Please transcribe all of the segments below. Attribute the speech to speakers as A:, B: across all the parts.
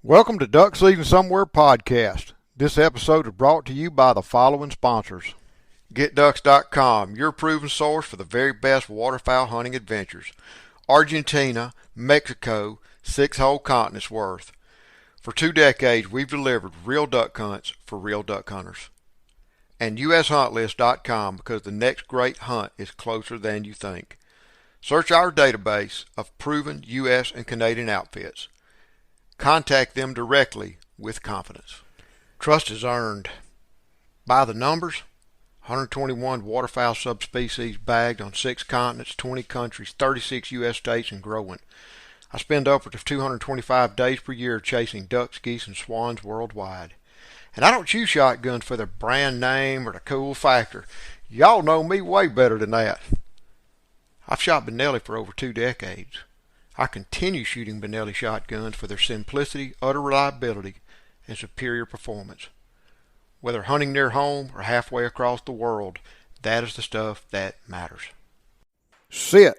A: Welcome to Duck Season Somewhere podcast. This episode is brought to you by the following sponsors. GetDucks.com, your proven source for the very best waterfowl hunting adventures. Argentina, Mexico, 6 whole continents worth. For 2 decades, we've delivered real duck hunts for real duck hunters. And USHuntList.com, because the next great hunt is closer than you think. Search our database of proven U.S. and Canadian outfits. Contact them directly with confidence. Trust is earned. By the numbers, 121 waterfowl subspecies bagged on 6 continents, 20 countries, 36 U.S. states, and growing. I spend upwards of 225 days per year chasing ducks, geese, and swans worldwide. And I don't choose shotguns for the brand name or the cool factor. Y'all know me way better than that. I've shot Benelli for over 2 decades. I continue shooting Benelli shotguns for their simplicity, utter reliability, and superior performance. Whether hunting near home or halfway across the world, that is the stuff that matters. Sit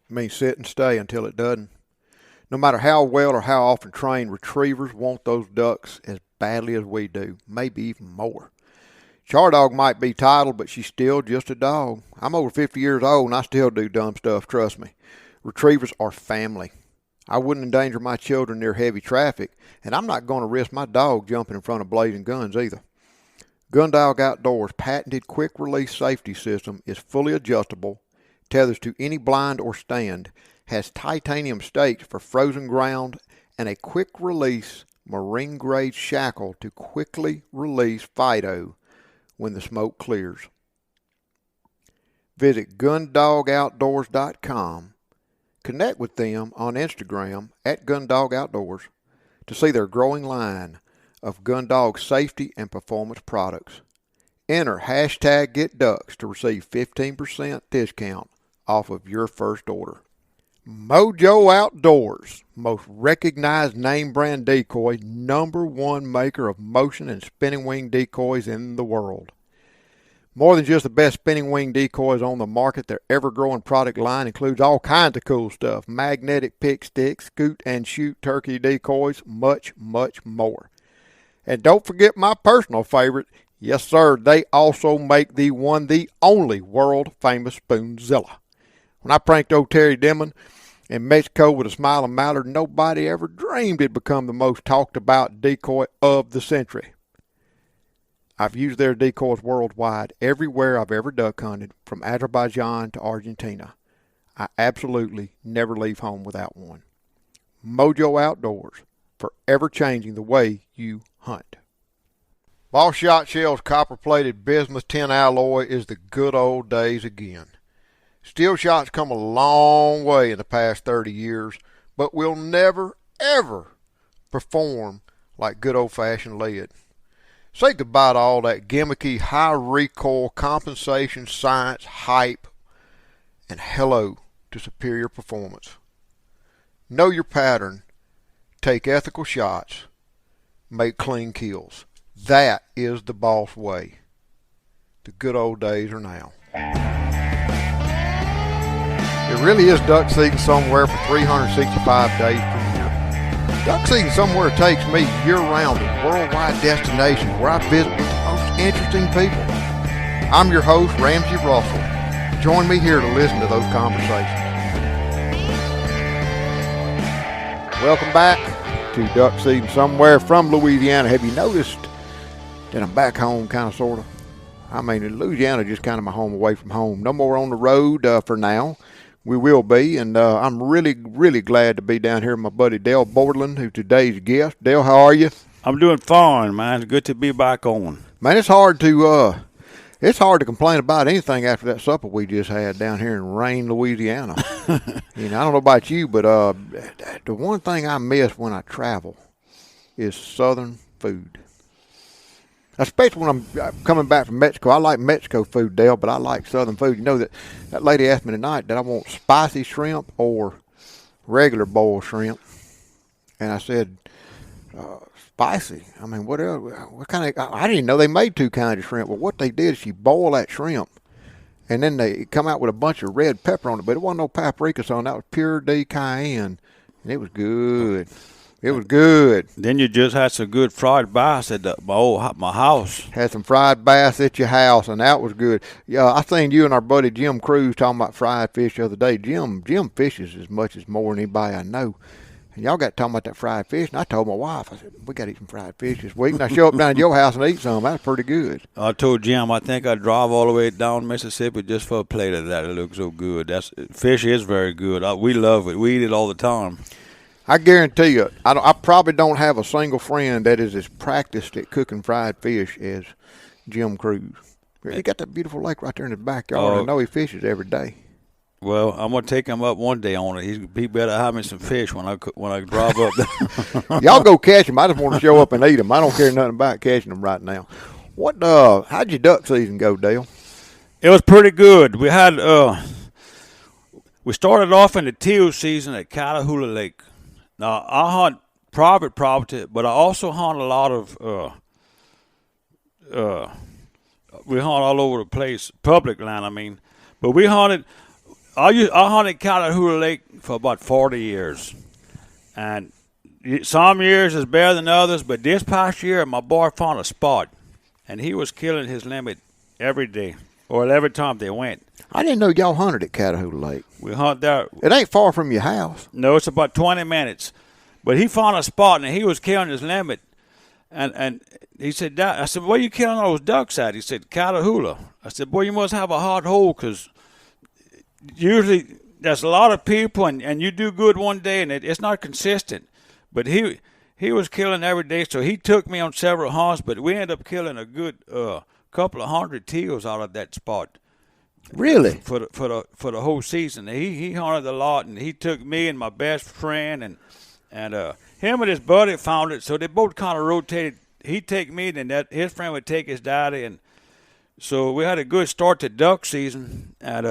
A: means sit and stay until it doesn't. No matter how well or how often trained, retrievers want those ducks as badly as we do, maybe even more. Chardog might be titled, but she's still just a dog. I'm over 50 years old and I still do dumb stuff, trust me. Retrievers are family. I wouldn't endanger my children near heavy traffic, and I'm not going to risk my dog jumping in front of blazing guns either. Gumball Outdoors' patented quick-release safety system is fully adjustable, tethers to any blind or stand, has titanium stakes for frozen ground, and a quick-release marine-grade shackle to quickly release Fido when the smoke clears. Visit GunDogOutdoors.com. Connect with them on Instagram at Gundog Outdoors to see their growing line of Gundog safety and performance products. Enter hashtag GetDucks to receive 15% discount off of your first order. Mojo Outdoors, most recognized name brand decoy, #1 maker of motion and spinning wing decoys in the world. More than just the best spinning wing decoys on the market, their ever-growing product line includes all kinds of cool stuff. Magnetic pick sticks, scoot and shoot turkey decoys, much, much more. And don't forget my personal favorite. Yes, sir, they also make the one, the only world-famous Spoonzilla. When I pranked old Terry Dimon in Mexico with a smiling mallard, nobody ever dreamed it'd become the most talked-about decoy of the century. I've used their decoys worldwide, everywhere I've ever duck hunted, from Azerbaijan to Argentina. I absolutely never leave home without one. Mojo Outdoors, forever changing the way you hunt. Boss Shot Shell's copper-plated bismuth tin alloy is the good old days again. Steel shots come a long way in the past 30 years, but will never, ever perform like good old-fashioned lead. Say goodbye to all that gimmicky, high recoil, compensation, science, hype, and hello to superior performance. Know your pattern, take ethical shots, make clean kills. That is the boss way. The good old days are now. It really is duck season somewhere for 365 days per year. Duck Season Somewhere takes me year-round to worldwide destinations where I visit with the most interesting people. I'm your host, Ramsey Russell. Join me here to listen to those conversations. Welcome back to Duck Season Somewhere from Louisiana. Have you noticed that I'm back home, kind of, sort of? I mean, Louisiana is just kind of my home away from home. No more on the road for now. We will be, and I'm really, really glad to be down here with my buddy Dale Bordelon, who's today's guest. Dale, how are you?
B: I'm doing fine, man. It's good to be back on.
A: Man, it's hard to complain about anything after that supper we just had down here in Rain, Louisiana. You know, I don't know about you, but the one thing I miss when I travel is Southern food. Especially when I'm coming back from Mexico. I like Mexico food, Dale, but I like Southern food. You know that lady asked me tonight that I want spicy shrimp or regular boiled shrimp. And I said, spicy. I mean, what else? What kind of? I didn't even know they made 2 kinds of shrimp. Well, what they did is she boiled that shrimp, and then they come out with a bunch of red pepper on it. But it wasn't no paprika, so that was pure cayenne, and it was good. It was good.
B: Then you just had some good fried bass at my house.
A: Had some fried bass at your house, and that was good. Yeah, I seen you and our buddy Jim Cruz talking about fried fish the other day. Jim fishes as much as more than anybody I know. And y'all got talking about that fried fish, and I told my wife, I said, we got to eat some fried fish this week. And I show up down at your house and eat some. That's pretty good.
B: I told Jim I think I'd drive all the way down Mississippi just for a plate of that. It looks so good. Fish is very good. We love it. We eat it all the time.
A: I guarantee you, I probably don't have a single friend that is as practiced at cooking fried fish as Jim Cruz. He got that beautiful lake right there in his backyard. I know he fishes every day.
B: Well, I'm gonna take him up one day on it. He better have me some fish when I drive up there.
A: Y'all go catch them. I just want to show up and eat them. I don't care nothing about catching them right now. How'd your duck season go, Dale?
B: It was pretty good. We had we started off in the teal season at Catahoula Lake. Now I hunt private property, but I also hunt a lot of we hunt all over the place, public land. I mean, but we hunted. I hunted Catahoula Lake for about 40 years, and some years is better than others. But this past year, my boy found a spot, and he was killing his limit every day or every time they went.
A: I didn't know y'all hunted at Catahoula Lake.
B: We hunt there.
A: It ain't far from your house.
B: No, it's about 20 minutes. But he found a spot, and he was killing his limit, and he said, I said, where you killing all those ducks at? He said, Catahoula. I said, boy, you must have a hot hole, because usually there's a lot of people, and you do good one day, and it's not consistent. But he was killing every day, so he took me on several hunts, but we ended up killing a good couple of hundred teals out of that spot.
A: Really?
B: For the whole season. He hunted a lot, and he took me and my best friend, and him and his buddy found it, so they both kind of rotated. He'd take me, then his friend would take his daddy, and so we had a good start to duck season, and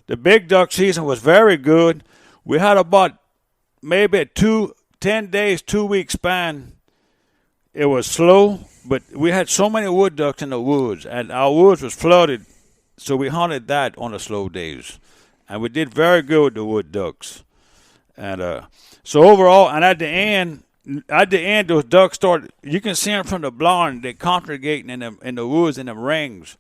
B: the big duck season was very good. We had about maybe a 10 days, 2 week span. It was slow, but we had so many wood ducks in the woods, and our woods was flooded, so we hunted that on the slow days. And we did very good with the wood ducks. And so overall, and at the end, those ducks started, you can see them from the blind, they're congregating in the woods in them rings.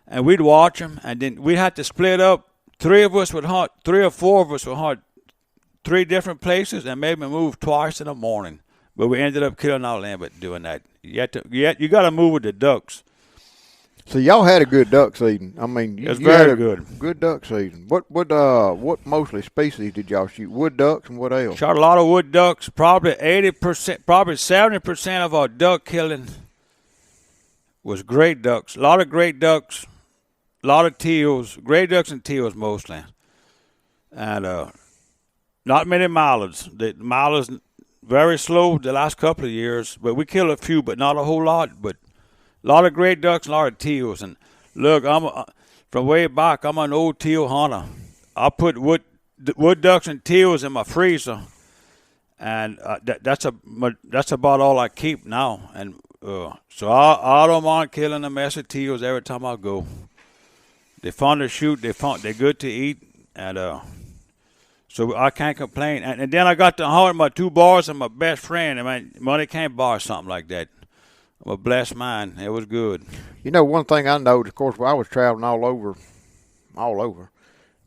B: And we'd watch them, and then we'd have to split up. 3 or 4 of us would hunt 3 different places and maybe move twice in the morning. But we ended up killing our limit doing that. You got to move with the ducks.
A: So y'all had a good duck season. I mean,
B: it was
A: you had
B: very
A: a
B: good.
A: Good duck season. What mostly species did y'all shoot? Wood ducks and what else?
B: Shot a lot of wood ducks. Probably 80%, probably 70% of our duck killing was great ducks. A lot of great ducks. A lot of teals, gray ducks and teals mostly, and not many mallards. The mallards very slow the last couple of years, but we killed a few, but not a whole lot. But a lot of gray ducks, and a lot of teals. And look, from way back, I'm an old teal hunter. I put wood ducks and teals in my freezer, and that's about all I keep now. And so I don't mind killing a mess of teals every time I go. They're fun to shoot. They're good to eat, and so I can't complain. And then I got to hunt my 2 boys and my best friend. I mean, money can't buy something like that. I'm a blessed man. It was good.
A: You know, one thing I noticed, of course, I was traveling all over,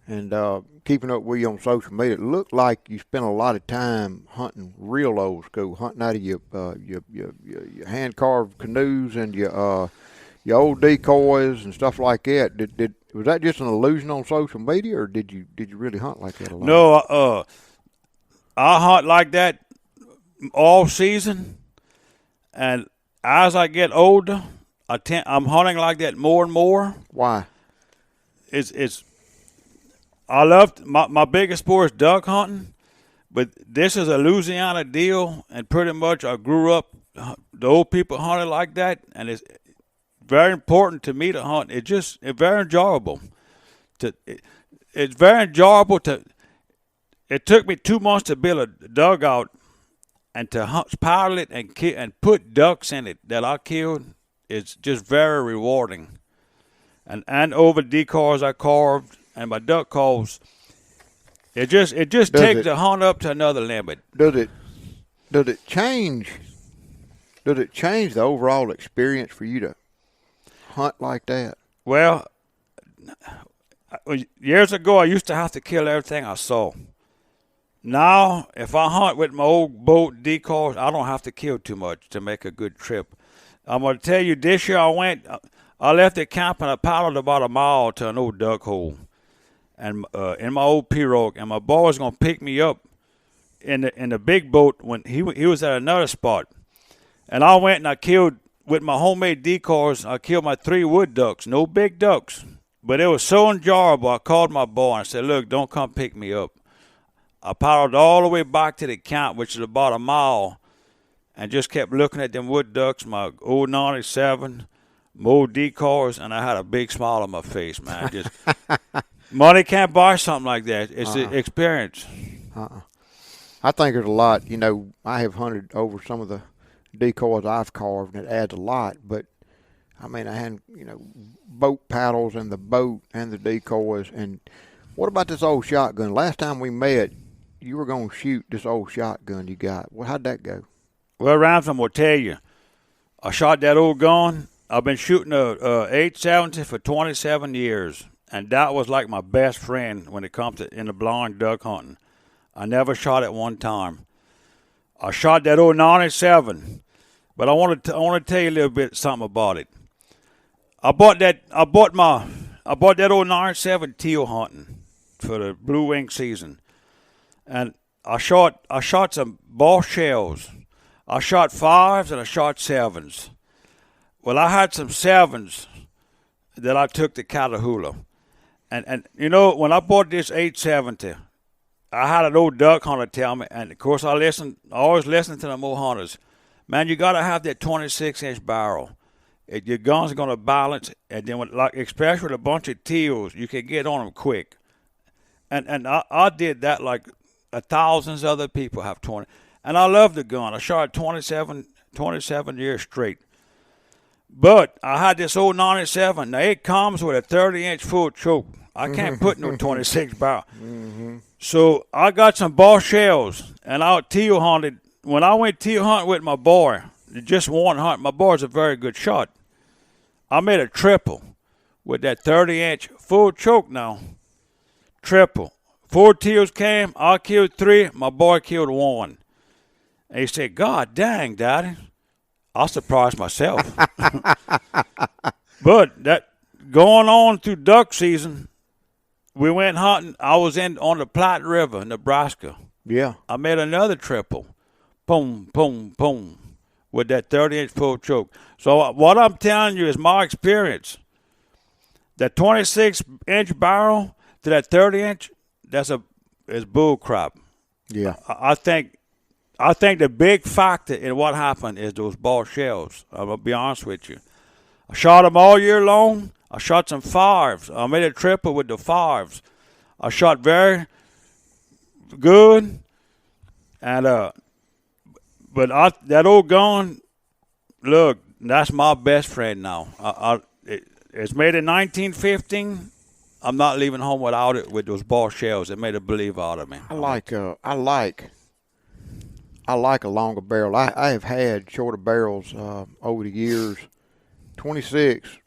A: and keeping up with you on social media, it looked like you spent a lot of time hunting real old school, hunting out of your hand carved canoes and your old decoys and stuff like that. Was that just an illusion on social media, or did you really hunt like that a lot?
B: No, I hunt like that all season, and as I get older, I'm hunting like that more and more.
A: Why?
B: I loved my biggest sport is duck hunting, but this is a Louisiana deal, and pretty much I grew up. The old people hunted like that, and it's very important to me to hunt. It's very enjoyable. It's very enjoyable to. It took me 2 months to build a dugout and to hunt, pilot it and put ducks in it that I killed. It's just very rewarding. And over decoys I carved and my duck calls. It just takes the hunt up to another limit.
A: Does it Does it change the overall experience for you to hunt like that?
B: Well, years ago, I used to have to kill everything I saw. Now, if I hunt with my old boat decoys, I don't have to kill too much to make a good trip. I'm going to tell you, this year I left the camp and I paddled about a mile to an old duck hole, and in my old pirogue, and my boy was going to pick me up in the big boat when he was at another spot, and I went and I killed with my homemade decoys. I killed my 3 wood ducks, no big ducks, but it was so enjoyable. I called my boy and I said, "Look, don't come pick me up." I paddled all the way back to the camp, which is about a mile, and just kept looking at them wood ducks, my old 97, my old decoys, and I had a big smile on my face, man. Just money can't buy something like that. It's an experience.
A: I think there's a lot. I have hunted over some of the decoys I've carved, and it adds a lot. But I mean, I had boat paddles and the boat and the decoys. And what about this old shotgun? Last time we met, you were going to shoot this old shotgun you got. Well, how'd that go?
B: Well, Ransom will tell you, I shot that old gun. I've been shooting a 870 for 27 years, and that was like my best friend when it comes to in the blind duck hunting. I never shot it one time. I shot that old 97, but I want to tell you a little bit something about it. I bought that old 97 teal hunting for the blue wing season, and I shot some ball shells. I shot 5s and I shot 7s. Well, I had some 7s that I took to Catahoula. And when I bought this 870, I had an old duck hunter tell me, and of course I always listen to them old hunters. Man, you got to have that 26-inch barrel. Your gun's going to balance, and then especially with a bunch of teals, you can get on them quick. And I did that like thousands of other people have 20. And I love the gun. I shot 27 years straight. But I had this old 97. Now, it comes with a 30-inch full choke. I can't put no 26 barrel. Mm-hmm. So I got some ball shells, and I teal hunted. When I went teal hunting with my boy, just one hunt, my boy's a very good shot. I made a triple with that 30-inch full choke now. Triple. 4 teals came. I killed 3. My boy killed 1. And he said, "God dang, Daddy." I surprised myself. But that going on through duck season, we went hunting. I was on the Platte River, Nebraska.
A: Yeah.
B: I made another triple. Boom, boom, boom, with that 30-inch full choke. So what I'm telling you is my experience. That 26-inch barrel to that 30-inch, is bull crap.
A: Yeah.
B: I think the big factor in what happened is those ball shells. I'm going to be honest with you. I shot them all year long. I shot some 5s. I made a triple with the 5s. I shot very good. And that old gun, look, that's my best friend now. It's made in 1915. I'm not leaving home without it with those ball shells. It made a believer out of me.
A: I like a longer barrel. I have had shorter barrels over the years. 26,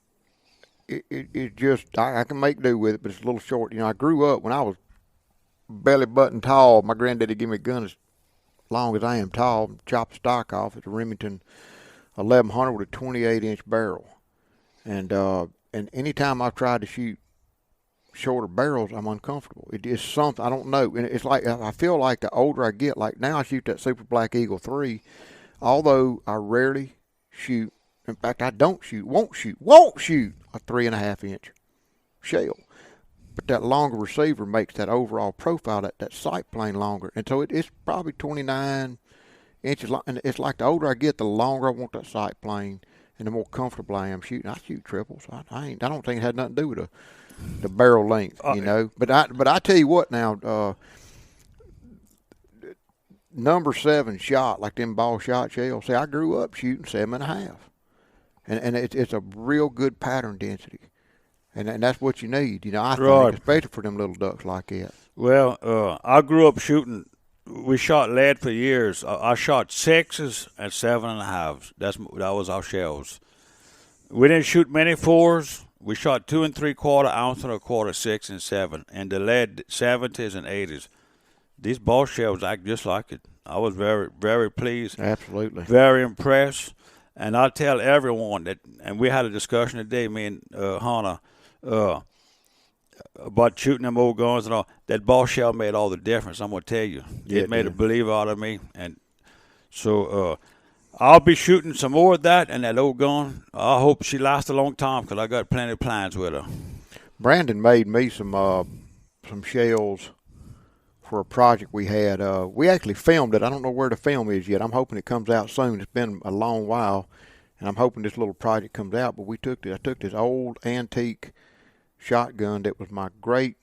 A: it just, I can make do with it, but it's a little short. I grew up when I was belly button tall. My granddaddy gave me a gun as long as I am tall, chopped stock off. It's a Remington 1100 with a 28-inch barrel. And anytime I've tried to shoot shorter barrels, I'm uncomfortable. It is something, I don't know. And it's like, I feel like the older I get, like now I shoot that Super Black Eagle 3, although I rarely shoot. In fact, I won't shoot a 3.5-inch shell. But that longer receiver makes that overall profile, that sight plane longer. And so it's probably 29 inches long. And it's like the older I get, the longer I want that sight plane and the more comfortable I am shooting. I shoot triples. I don't think it had nothing to do with the barrel length, But I tell you what now, number 7 shot, like them ball shot shells. See, I grew up shooting 7.5. And it's a real good pattern density. And that's what you need, I think, especially for them little ducks like that.
B: Well, I grew up shooting we shot lead for years. I shot 6s and 7.5s. That was our shells. We didn't shoot many 4s. We shot 2 3/4 ounce and a quarter 6 and 7, and the lead 70s and 80s. These ball shells act just like it. I was very, very pleased.
A: Absolutely.
B: Very impressed. And I tell everyone that, and we had a discussion today, me and Hunter, about shooting them old guns and all. That ball shell made all the difference. I'm gonna tell you, it made a believer out of me. And so I'll be shooting some more of that and that old gun. I hope she lasts a long time because I got plenty of plans with her.
A: Brandon made me some shells for a project we had. We actually filmed it. I don't know where the film is yet. I'm hoping it comes out soon. It's been a long while, and I'm hoping this little project comes out. But I took this old antique shotgun that was my great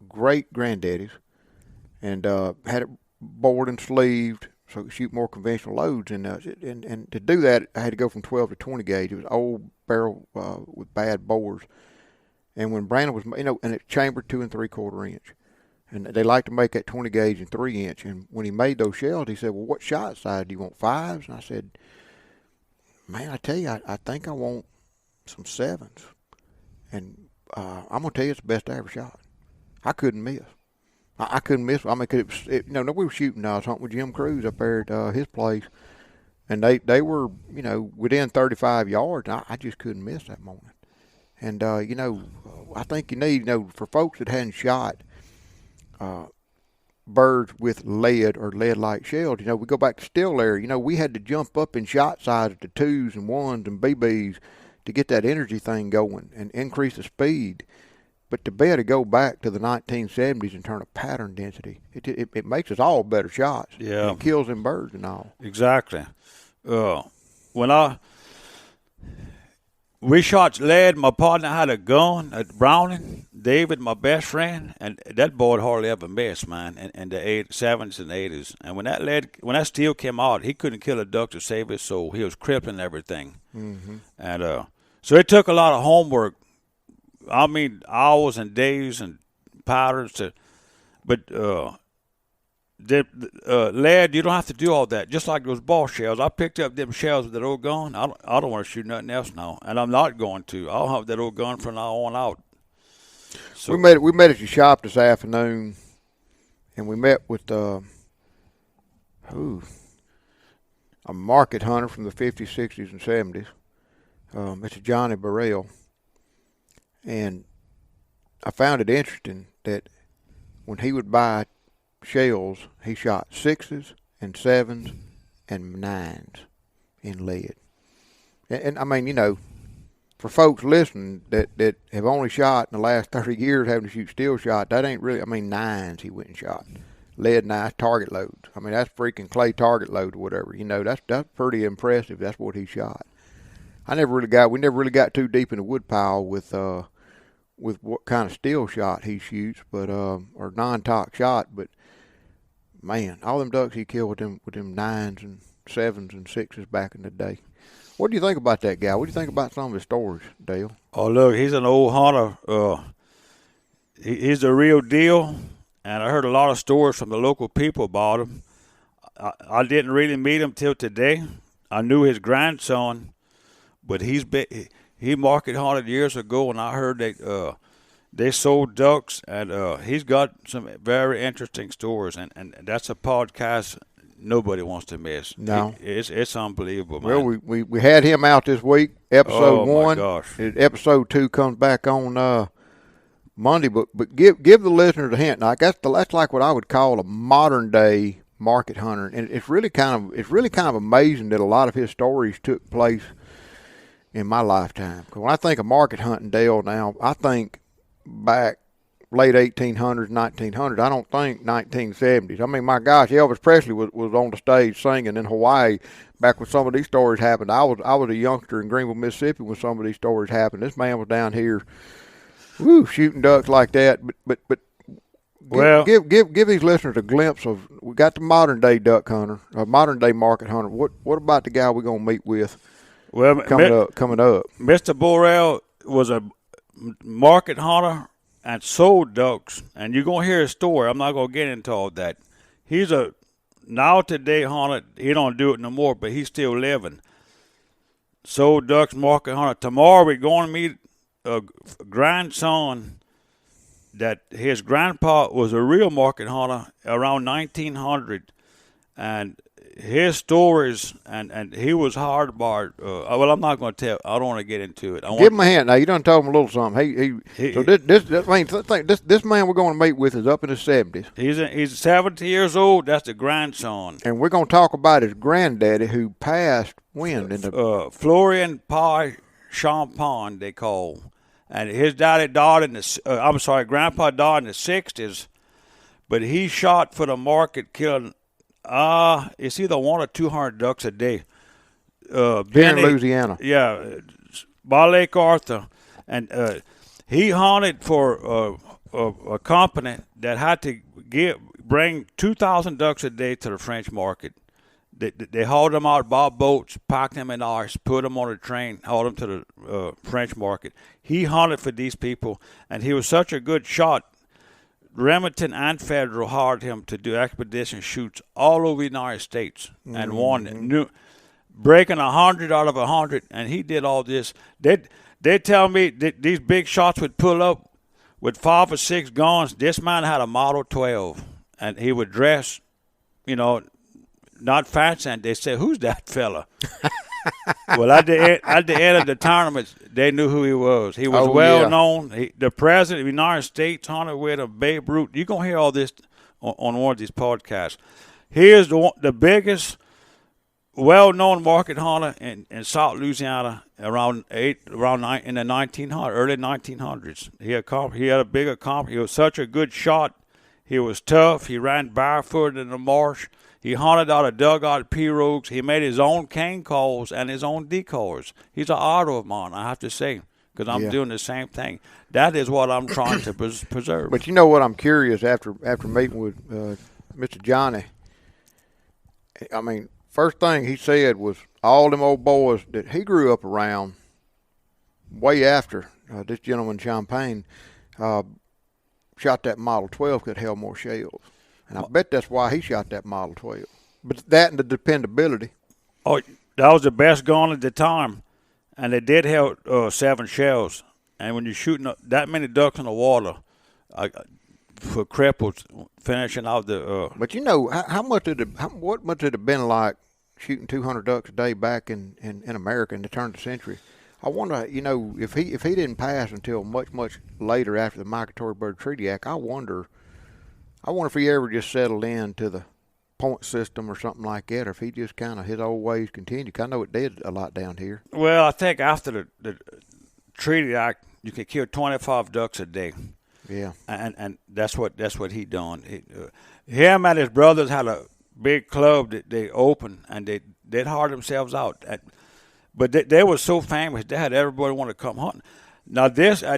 A: granddaddy's, and had it bored and sleeved so it could shoot more conventional loads. And to do that, I had to go from 12 to 20 gauge. It was old barrel with bad bores. And when Brandon was, and it's chambered 2 3/4 inch. And they like to make that 20 gauge and 3 inch. And when he made those shells, he said, "Well, what shot size do you want? 5s?" And I said, "Man, I tell you, I think I want some 7s." And I'm gonna tell you, it's the best I ever shot. I couldn't miss. I couldn't miss. I mean, we were shooting. I was hunting with Jim Cruz up there at his place, and they were, within 35 yards. I just couldn't miss that morning. And I think you need, for folks that hadn't shot birds with lead or lead-like shells, we go back to still air. We had to jump up in shot size to 2s and 1s and BBs to get that energy thing going and increase the speed. But to be able to go back to the 1970s and turn a pattern density, it makes us all better shots.
B: Yeah.
A: It kills them birds and all.
B: Exactly. We shot lead. My partner had a gun at Browning. David, my best friend, and that boy hardly ever missed, man. And the 7s and 80s. And when that steel came out, he couldn't kill a duck to save his soul. He was crippling everything.
A: Mm-hmm.
B: And so it took a lot of homework. I mean, hours and days and patterns but lead, you don't have to do all that. Just like those ball shells. I picked up them shells with that old gun. I don't want to shoot nothing else now, and I'm not going to. I'll have that old gun from now on out. So
A: we met at your shop this afternoon, and we met with a market hunter from the 50s, 60s, and 70s. Mr. Johnny Burrell. And I found it interesting that when he would buy shells, he shot 6s and 7s and 9s in lead. And I mean, for folks listening that have only shot in the last 30 years having to shoot steel shot, that ain't really, 9s he went and shot. Lead 9 target loads. I mean, that's freaking clay target load or whatever. That's pretty impressive. That's what he shot. We never really got too deep in the woodpile with what kind of steel shot he shoots, but or non-tox shot. But man, all them ducks he killed with them 9s and 7s and 6s back in the day. What do you think about that guy? What do you think about some of his stories, Dale?
B: Oh, look, he's an old hunter. He's the real deal, and I heard a lot of stories from the local people about him. I didn't really meet him till today. I knew his grandson, but he market hunted years ago, and I heard they sold ducks, and he's got some very interesting stories, and that's a podcast nobody wants to miss.
A: No.
B: It's unbelievable, man.
A: Well, we had him out this week, episode 1.
B: My gosh.
A: Episode 2 comes back on Monday, but give the listeners a hint. Now, that's like what I would call a modern day market hunter, and it's really kind of amazing that a lot of his stories took place in my lifetime. Because when I think of market hunting, Dale, now I think back late 1800s, 1900s. I don't think 1970s. I mean, my gosh, Elvis Presley was on the stage singing in Hawaii back when some of these stories happened. I was a youngster in Greenville, Mississippi when some of these stories happened. This man was down here, shooting ducks like that. But give these listeners a glimpse of, we got the modern day duck hunter, modern day market hunter. What about the guy we're gonna meet with?
B: Well,
A: coming up.
B: Mr. Borrell was a market hunter and sold ducks, and you're going to hear his story. I'm not going to get into all that. now today hunter. He don't do it no more, but he's still living. Sold ducks, market hunter. Tomorrow we're going to meet a grandson that his grandpa was a real market hunter around 1900, and his stories, and he was hardbarred. Well, I'm not going to tell. I don't want to get into it.
A: Give him a hint. Now you done told him a little something. So this man we're going to meet with is up in his 70s.
B: He's 70 years old. That's the grandson.
A: And we're going to talk about his granddaddy who passed when in the
B: Florian Pie Champagne they call, and his daddy died in the. Grandpa died in the 60s, but he shot for the market, killing. It's either 100 or 200 ducks a day.
A: Here in Louisiana.
B: Yeah, by Lake Arthur. And he hunted for a company that had to bring 2,000 ducks a day to the French market. They hauled them out by boats, packed them in ice, put them on a train, hauled them to the French market. He hunted for these people, and he was such a good shot. Remington and Federal hired him to do expedition shoots all over the United States and won, breaking 100 out of 100, and he did all this. They tell me that these big shots would pull up with 5 or 6 guns. This man had a Model 12, and he would dress, not fancy, and they said, "Who's that fella?" Well, at the end of the tournaments, they knew who he was. He was well known. The president of the United States hunted with him, Babe Ruth. You're going to hear all this on one of these podcasts. He is the biggest well-known market hunter in South Louisiana in the early 1900s. He had a big accomplishment. He was such a good shot. He was tough. He ran barefoot in the marsh. He hunted out of dugout pirogues. He made his own cane calls and his own decoys. He's an idol of mine, I have to say, because I'm doing the same thing. That is what I'm trying to preserve.
A: But you know what? I'm curious after meeting with Mr. Johnny. I mean, first thing he said was all them old boys that he grew up around way after this gentleman Champagne shot that Model 12 could held more shells. And I bet that's why he shot that Model 12. But that and the dependability.
B: Oh, that was the best gun at the time. And they did have 7 shells. And when you're shooting that many ducks in the water, for cripples, finishing out the...
A: But what much it have been like shooting 200 ducks a day back in America in the turn of the century? I wonder, if he didn't pass until much, much later after the Migratory Bird Treaty Act, I wonder if he ever just settled into the point system or something like that, or if he just kind of his old ways continued. I know it did a lot down here.
B: Well, I think after the Treaty Act, you could kill 25 ducks a day.
A: Yeah,
B: and that's what he done. Him and his brothers had a big club that they opened, and they'd hire themselves out. But they were so famous, they had everybody want to come hunting. Now at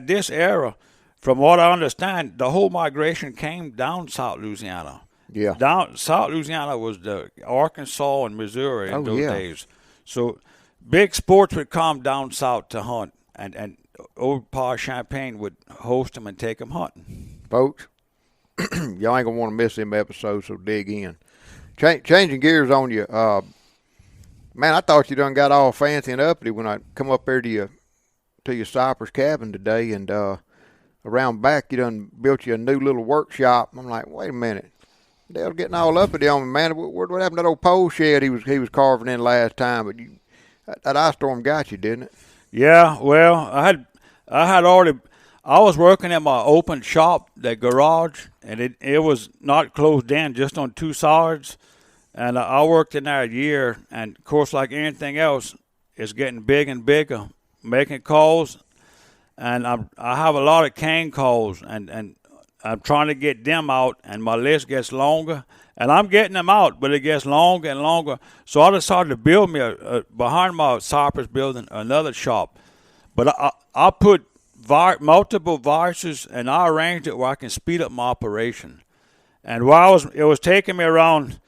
B: this era. From what I understand, the whole migration came down South Louisiana.
A: Yeah.
B: Down South Louisiana was the Arkansas and Missouri in those days. So big sports would come down south to hunt, and old Pa Champagne would host them and take them hunting.
A: Folks, y'all ain't going to want to miss them episodes, so dig in. Changing gears on you. Man, I thought you done got all fancy and uppity when I come up there to your Cypress cabin today, and around back, you done built you a new little workshop. I'm like, wait a minute. They're getting all uppity on me, man. What happened to that old pole shed he was carving in last time? But that ice storm got you, didn't it?
B: Yeah, well, I was working at my open shop, that garage, and it was not closed in, just on 2 sides. And I worked in there a year, and of course, like anything else, it's getting big and bigger, making calls. And I have a lot of cane calls, and I'm trying to get them out, and my list gets longer. And I'm getting them out, but it gets longer and longer. So I decided to build me behind my Cypress building, another shop. But I put multiple vices, and I arranged it where I can speed up my operation. And it was taking me around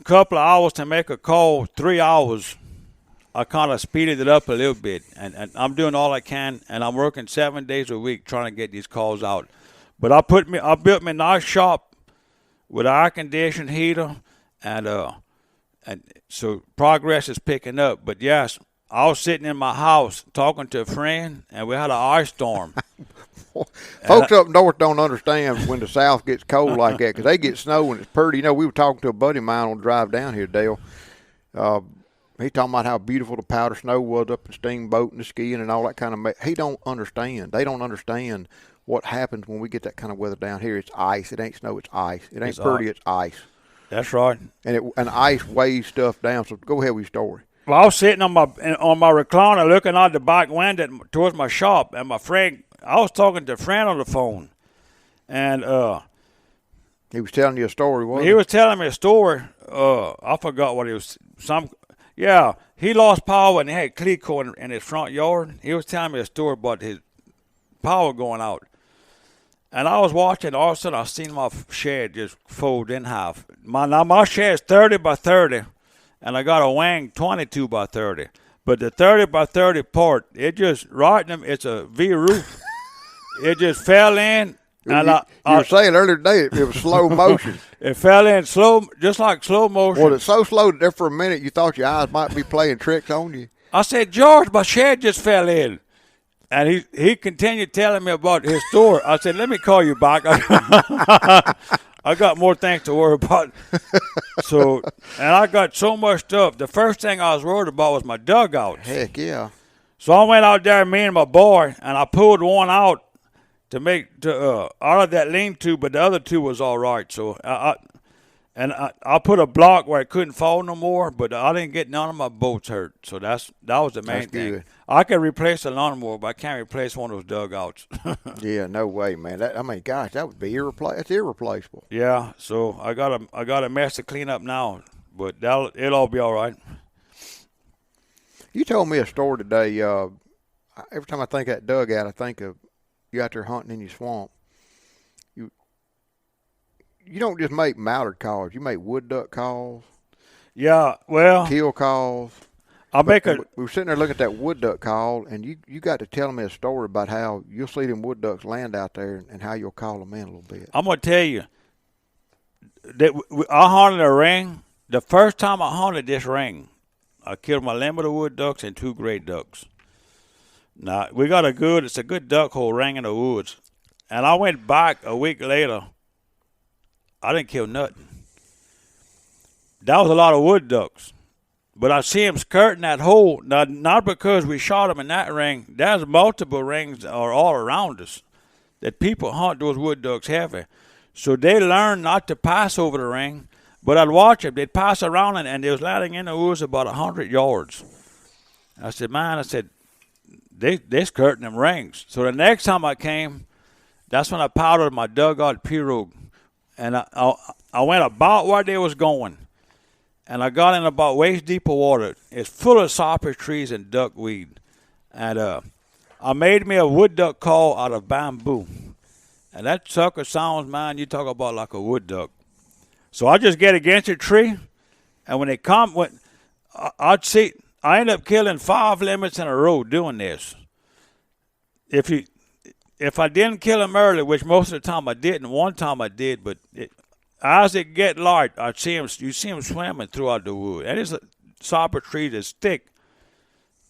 B: a couple of hours to make a call, 3 hours. I kind of speeded it up a little bit, and I'm doing all I can, and I'm working 7 days a week trying to get these calls out. But I built me a nice shop with an air-conditioned heater, and so progress is picking up. But yes, I was sitting in my house talking to a friend, and we had an ice storm.
A: Folks up north don't understand when the South gets cold like that because they get snow when it's pretty. You know, we were talking to a buddy of mine on the drive down here, Dale. He talking about how beautiful the powder snow was up in Steamboat and the skiing and all that kind of. He don't understand. They don't understand what happens when we get that kind of weather down here. It's ice. It ain't snow. It's ice. It ain't pretty. It's ice.
B: That's right.
A: And ice weighs stuff down. So go ahead with your story.
B: Well, I was sitting on my recliner looking out the back window towards my shop, and I was talking to a friend on the phone, and
A: he was telling you a story, wasn't he?
B: He was telling me a story. I forgot what it was. He lost power and he had Clico in his front yard. He was telling me a story about his power going out. And I was watching, all of a sudden I seen my shed just fold in half. My shed's 30 by 30, and I got a wing 22 by 30. But the 30 by 30 part, it just, it's a V roof. It just fell in. And
A: you were saying earlier today it was slow motion.
B: It fell in just like slow motion.
A: Well, it's so slow that there for a minute you thought your eyes might be playing tricks on you.
B: I said, George, my shed just fell in. And he continued telling me about his story. I said, let me call you back. I got more things to worry about. And I got so much stuff. The first thing I was worried about was my dugout.
A: Heck yeah. So
B: I went out there, me and my boy, and I pulled one out out of that lean-to, but the other two was all right. So I put a block where it couldn't fall no more, but I didn't get none of my boats hurt. So that was the main thing. Good. I can replace a lawnmower, but I can't replace one of those dugouts.
A: Yeah, no way, man. Gosh, that would be irreplaceable.
B: Yeah, so I got a mess to clean up now, but it'll all be all right.
A: You told me a story today. Every time I think of that dugout, I think of you out there hunting in your swamp. You don't just make mallard calls. You make wood duck calls.
B: Yeah, well.
A: Teal calls. We were sitting there looking at that wood duck call, and you got to tell me a story about how you'll see them wood ducks land out there and how you'll call them in a little bit.
B: I'm going to tell you, that I hunted a ring. The first time I hunted this ring, I killed my limited wood ducks and 2 great ducks. Now, it's a good duck hole ring in the woods. And I went back a week later. I didn't kill nothing. That was a lot of wood ducks. But I see them skirting that hole. Now, not because we shot them in that ring. There's multiple rings are all around us that people hunt those wood ducks heavy. So they learn not to pass over the ring. But I'd watch them. They'd pass around, and they was landing in the woods about 100 yards. I said, they skirting them rings. So the next time I came, that's when I powdered my dugout pirogue. And I went about where they was going. And I got in about waist deep of water. It's full of cypress trees and duckweed. And I made me a wood duck call out of bamboo. And that sucker sounds, man, you talk about like a wood duck. So I just get against a tree. And when they come, I end up killing 5 limits in a row doing this. If I didn't kill them early, which most of the time I didn't, one time I did, but as it get light, you see them swimming throughout the wood. And it's a cypress tree that's thick.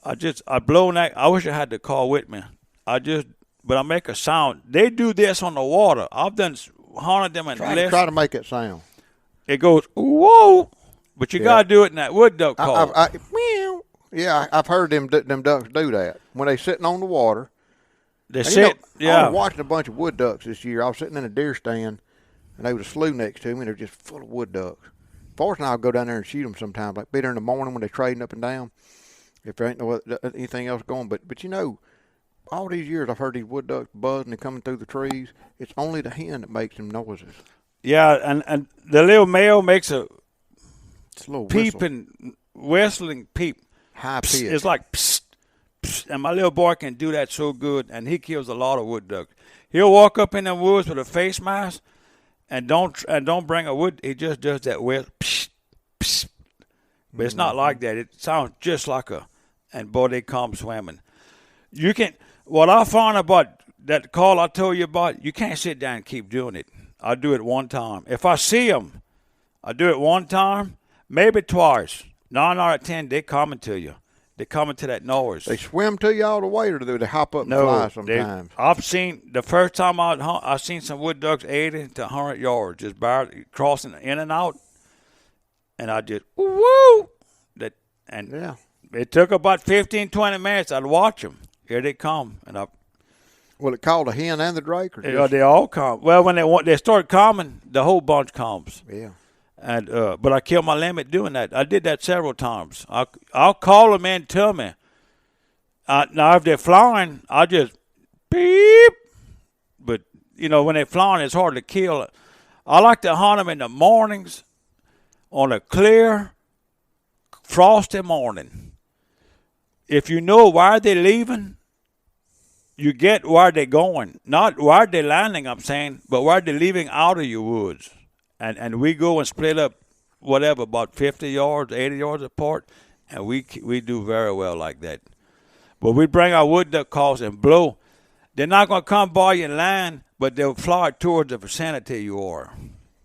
B: I blow that. I wish I had the call with me. But I make a sound. They do this on the water. I've done hunted them and
A: try to make it sound.
B: It goes whoa, but you gotta do it in that wood duck call.
A: I've heard them ducks do that when they sitting on the water.
B: They sit.
A: I was watching a bunch of wood ducks this year. I was sitting in a deer stand, and there was a slough next to me, and they're just full of wood ducks. Fortunately, I'll go down there and shoot them sometimes, like be there in the morning when they're trading up and down, if there ain't anything else going. But all these years I've heard these wood ducks buzzing and coming through the trees. It's only the hen that makes them noises.
B: Yeah, and the little male makes a
A: peep
B: and whistling peep.
A: High pitch.
B: It's like psst, psst, and my little boy can do that so good, and he kills a lot of wood ducks. He'll walk up in the woods with a face mask and don't bring a wood. He just does that with psst, psst. But it's not like that. It sounds just like and boy, they come swimming. What I found about that call I told you about, you can't sit down and keep doing it. I do it one time. If I see them, I do it one time, maybe twice. 9 out of 10, they coming to you. They coming to that noise.
A: They swim to you all the way, or do they hop up and fly sometimes?
B: I've seen, the first time I seen some wood ducks 80 to 100 yards, just barely crossing in and out. And I just, woo! And it took about 15, 20 minutes. I'd watch them. Here they come.
A: Will it call the hen and the drake? Or
B: just? They all come. Well, when they start coming, the whole bunch comes.
A: Yeah.
B: And but I killed my limit doing that. I did that several times. I'll call them in to me. Now, if they're flying, I just beep. But, when they're flying, it's hard to kill. I like to hunt them in the mornings on a clear, frosty morning. If you know why they're leaving, you get where they're going. Not where they're landing, I'm saying, but where they're leaving out of your woods. And we go and split up, whatever, about 50 yards, 80 yards apart, and we do very well like that. But we bring our wood duck calls and blow. They're not going to come by your land, but they'll fly towards the vicinity you are.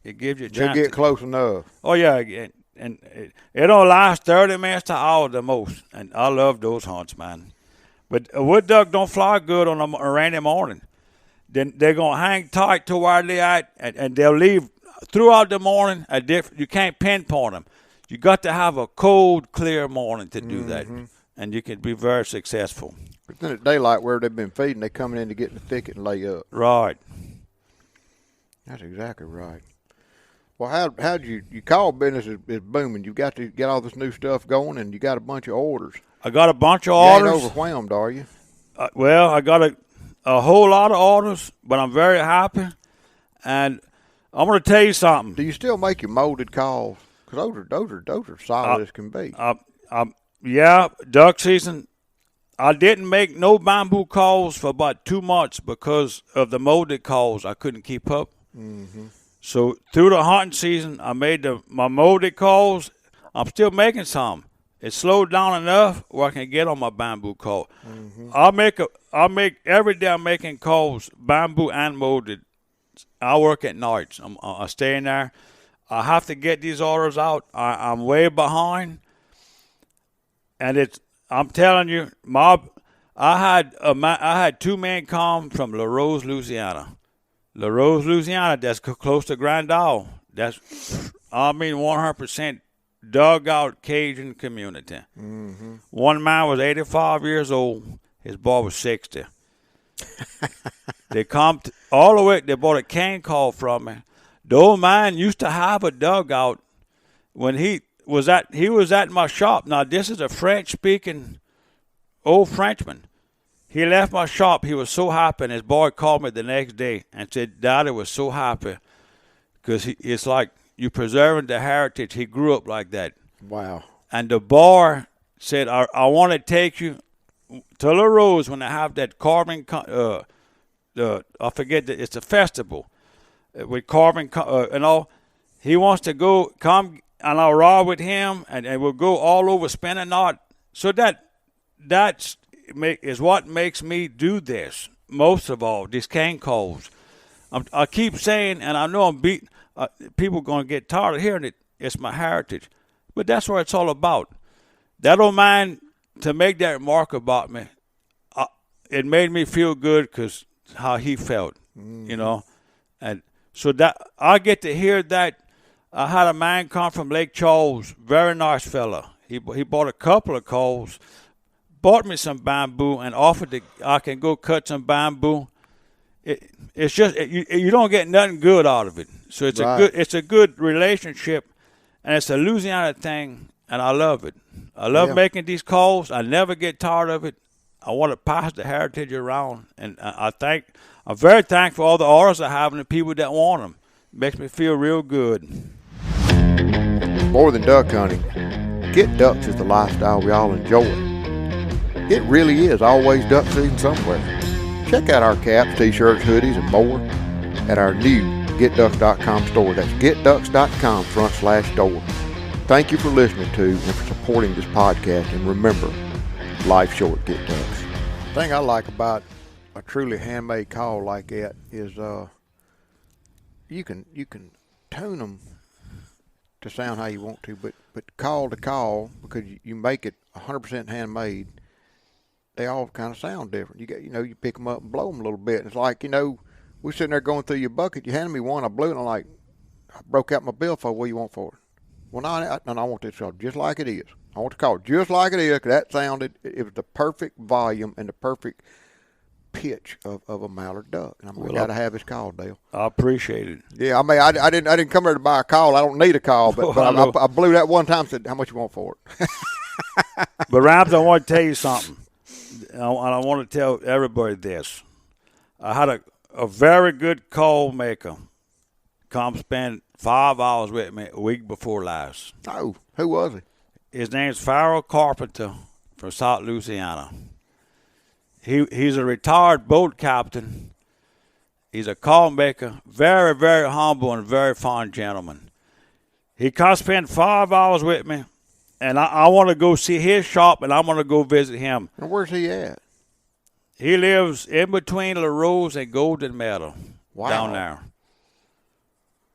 B: It gives you a chance.
A: They'll get close enough.
B: Oh, yeah, and it'll last 30 minutes to an hour the most, and I love those hunts, man. But a wood duck don't fly good on a rainy morning. Then they're going to hang tight to where they're at, and they'll leave throughout the morning. You can't pinpoint them. You got to have a cold, clear morning to do that, and you can be very successful.
A: But then at daylight, where they've been feeding, they coming in to get in the thicket and lay up.
B: Right.
A: That's exactly right. Well, how'd you call business is booming? You got to get all this new stuff going, and you got a bunch of orders.
B: I got a bunch of orders.
A: You ain't overwhelmed, are you?
B: Well, I got a whole lot of orders, but I'm very happy. And I'm going to tell you something.
A: Do you still make your molded calls? Because those are solid as can be.
B: Yeah, duck season. I didn't make no bamboo calls for about 2 months because of the molded calls. I couldn't keep up.
A: Mm-hmm.
B: So through the hunting season, I made my molded calls. I'm still making some. It slowed down enough where I can get on my bamboo call. Mm-hmm. I make every day. I'm making calls, bamboo and molded. I work at nights. I stay in there. I have to get these orders out. I'm way behind, and I'm telling you, I had 2 men come from LaRose, Louisiana. LaRose, Louisiana, that's close to Grand Isle. That's 100% dugout Cajun community.
A: Mm-hmm.
B: One man was 85 years old. His boy was 60. They come all the way. They bought a cane call from me. The old man used to have a dugout when he was at my shop. Now this is a French-speaking old Frenchman. He left my shop. He was so happy, and his boy called me the next day and said, "Daddy was so happy because it's like you preserving the heritage." He grew up like that.
A: Wow.
B: And the boy said, "I want to take you to LaRose when they have that carving. I forget that it's a festival with carving and all. He wants to come, and I'll ride with him, and we'll go all over, spend a night. So that's is what makes me do this most of all. These cane calls. I keep saying, and I know I'm beating. People are going to get tired of hearing it. It's my heritage, but that's what it's all about. That old man, to make that remark about me, it made me feel good because how he felt, and so that I get to hear that. I had a man come from Lake Charles, very nice fella. He bought a couple of calls, bought me some bamboo, and offered I can go cut some bamboo. It's just you don't get nothing good out of it. So it's a good relationship, and it's a Louisiana thing, and I love it. I love making these calls. I never get tired of it. I want to pass the heritage around, and I'm very thankful for all the orders I have and the people that want them. It makes me feel real good.
A: More than duck hunting, get ducks is the lifestyle we all enjoy. It really is always duck season somewhere. Check out our caps, t-shirts, hoodies, and more at our new GetDucks.com store. That's GetDucks.com/store. Thank you for listening to and for supporting this podcast. And remember, life's short, get ducks. The thing I like about a truly handmade call like that is, you can tune them to sound how you want to, but call to call, because you make it 100% handmade, they all kind of sound different. You pick them up and blow them a little bit. And it's like, we're sitting there going through your bucket. You handed me one, I blew it, and I broke out my billfold. What do you want for it? Well, no, I want this called just like it is. I want to call it just like it is, because that sounded, it was the perfect volume and the perfect pitch of a mallard duck. And we got to have his call, Dale.
B: I appreciate it.
A: Yeah, I mean, I didn't come here to buy a call. I don't need a call, but I blew that one time and said, how much you want for it?
B: But, Rams, I want to tell you something. And I want to tell everybody this. I had a very good call maker come spend 5 hours with me a week before last.
A: Oh, who was he?
B: His name's Farrell Carpenter from South Louisiana. He's a retired boat captain. He's a call maker, very, very humble and very fine gentleman. He come spend 5 hours with me, and I want to go see his shop, and I'm going to go visit him.
A: And where's he at?
B: He lives in between La Rose and Golden Meadow.
A: Wow.
B: Down there.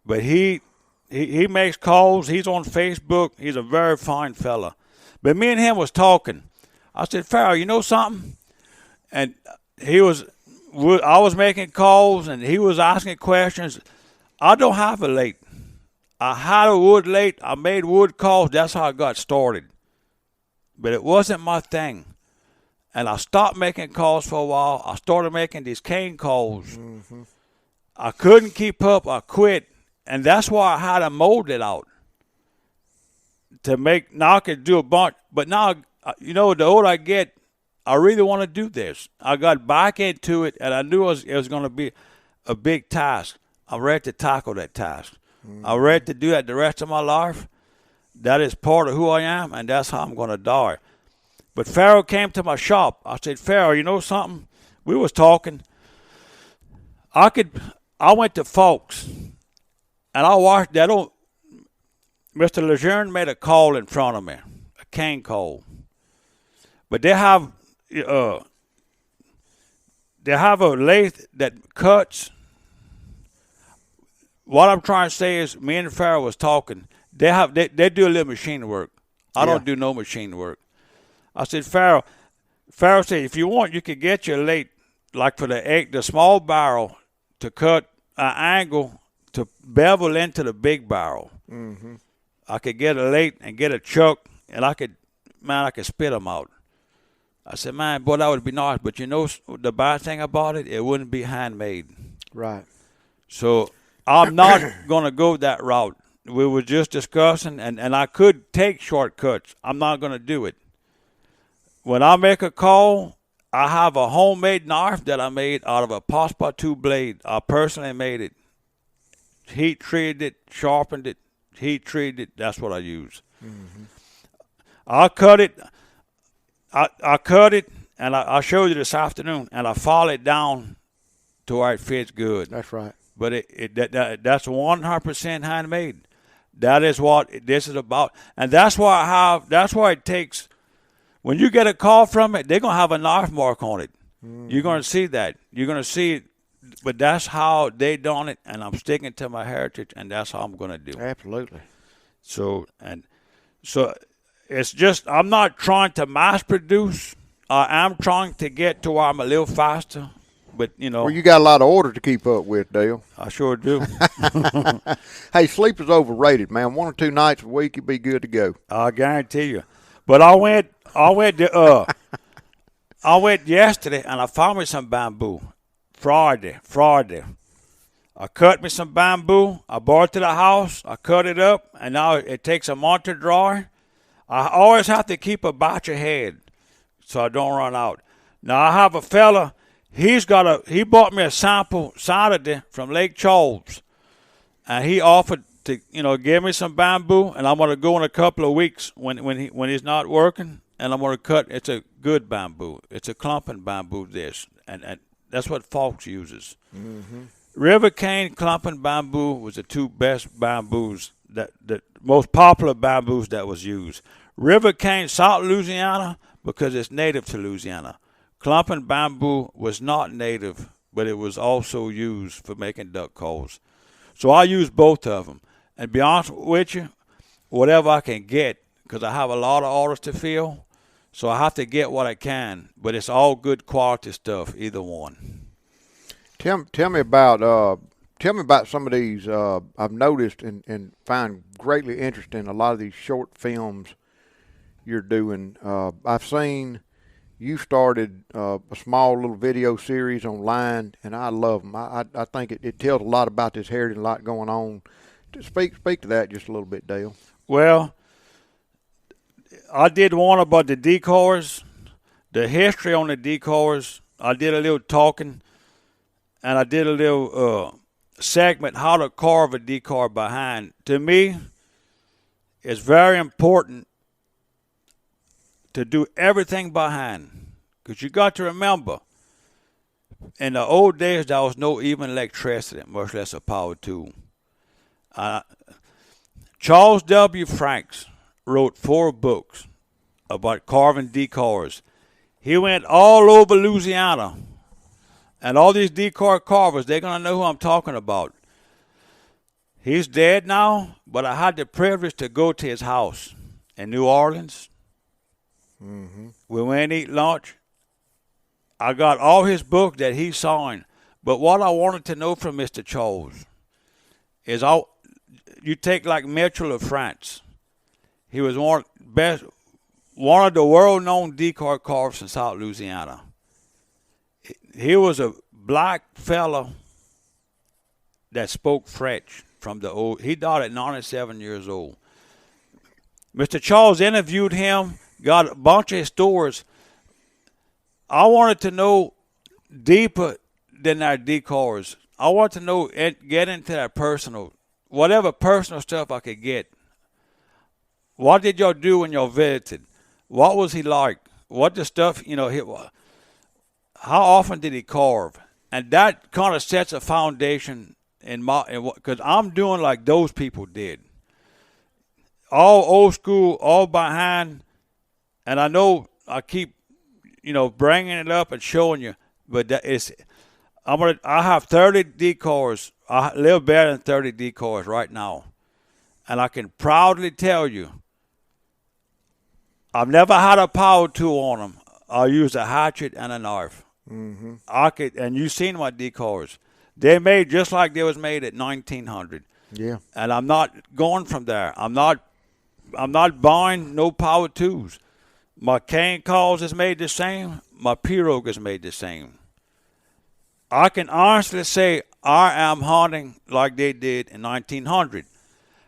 B: But he makes calls. He's on Facebook. He's a very fine fella. But me and him was talking. I said, Farrell, you know something? And I was making calls, and he was asking questions. I don't have a late. I had a wood late. I made wood calls. That's how I got started. But it wasn't my thing. And I stopped making calls for a while. I started making these cane calls. Mm-hmm. I couldn't keep up. I quit. And that's why I had to mold it out to make, now I could do a bunch. But now, the older I get, I really want to do this. I got back into it, and I knew it was going to be a big task. I'm ready to tackle that task. Mm-hmm. I'm ready to do that the rest of my life. That is part of who I am, and that's how I'm going to die. But Farrell came to my shop. I said, Farrell, you know something? We was talking. I went to Folks, and I watched that. Mr. Lejeune made a call in front of me, a cane call. But they have a lathe that cuts. What I'm trying to say is, me and Farrell was talking. They do a little machine work. I don't do no machine work. I said, Farrell said, if you want, you could get your lathe, like for the small barrel, to cut an angle to bevel into the big barrel. Mm-hmm. I could get a lathe and get a chuck, and I could spit them out. I said, man, boy, that would be nice. But the bad thing about it, it wouldn't be handmade.
A: Right.
B: So I'm not going to go that route. We were just discussing, and I could take shortcuts. I'm not going to do it. When I make a call, I have a homemade knife that I made out of a Passepartout blade. I personally made it. Heat treated it, sharpened it, heat treated it. That's what I use. Mm-hmm. I cut it. I cut it, and I showed you this afternoon, and I file it down to where it fits good.
A: That's right.
B: But that's 100% handmade. That is what this is about, and that's why it takes. When you get a call from it, they're gonna have a knife mark on it. Mm-hmm. You're gonna see that. You're gonna see it. But that's how they done it, and I'm sticking to my heritage, and that's how I'm gonna do it.
A: Absolutely.
B: So it's just, I'm not trying to mass produce. I am trying to get to where I'm a little faster. But,
A: Well, you got a lot of orders to keep up with, Dale.
B: I sure do.
A: Hey, sleep is overrated, man. 1 or 2 nights a week, you'll be good to go.
B: I guarantee you. But I went yesterday, and I found me some bamboo. Friday. I cut me some bamboo. I brought it to the house. I cut it up, and now it takes a month to dry. I always have to keep a batch ahead so I don't run out. Now, I have a fella. He bought me a sample Saturday from Lake Charles, and he offered to, give me some bamboo, and I'm going to go in a couple of weeks when he's not working, and I'm going to cut. It's a good bamboo. It's a clumping bamboo, and that's what Fox uses. Mm-hmm. River cane clumping bamboo was the 2 best bamboos, the most popular bamboos that was used. River cane, South Louisiana, because it's native to Louisiana. Clumping bamboo was not native, but it was also used for making duck calls. So I use both of them. And be honest with you, whatever I can get, because I have a lot of orders to fill, so I have to get what I can. But it's all good quality stuff, either one.
A: Tell me about some of these. I've noticed and find greatly interesting a lot of these short films you're doing. I've seen you started a small little video series online, and I love them. I think it tells a lot about this heritage and a lot going on. Speak to that just a little bit, Dale.
B: Well, I did one about the decoys, the history on the decoys. I did a little talking, and I did a little segment, how to carve a decoy by hand. To me, it's very important to do everything by hand, because you got to remember, in the old days, there was no even electricity, much less a power tool. Charles W. Franks wrote 4 books about carving decoys. He went all over Louisiana, and all these decoy carvers, they're going to know who I'm talking about. He's dead now, but I had the privilege to go to his house in New Orleans. Mm-hmm. We went and eat lunch. I got all his books that he signed. But what I wanted to know from Mr. Charles is, you take like Mitchell of France. He was one of the world-known decoy carvers in South Louisiana. He was a black fella that spoke French from the old. He died at 97 years old. Mr. Charles interviewed him, got a bunch of his stories. I wanted to know deeper than our decoys. I wanted to know, get into that personal, whatever personal stuff I could get. What did y'all do when y'all visited? What was he like? What the stuff, how often did he carve? And that kind of sets a foundation because I'm doing like those people did. All old school, all by hand. And I know I keep, bringing it up and showing you, but I have 30 decoys. I live better than 30 decoys right now. And I can proudly tell you, I've never had a power tool on them. I use a hatchet and a knife. Mm-hmm. And you've seen my decoys. They're made just like they was made at 1900.
A: Yeah.
B: And I'm not going from there. I'm not buying no power tools. My cane calls is made the same. My pirogue is made the same. I can honestly say I am hunting like they did in 1900.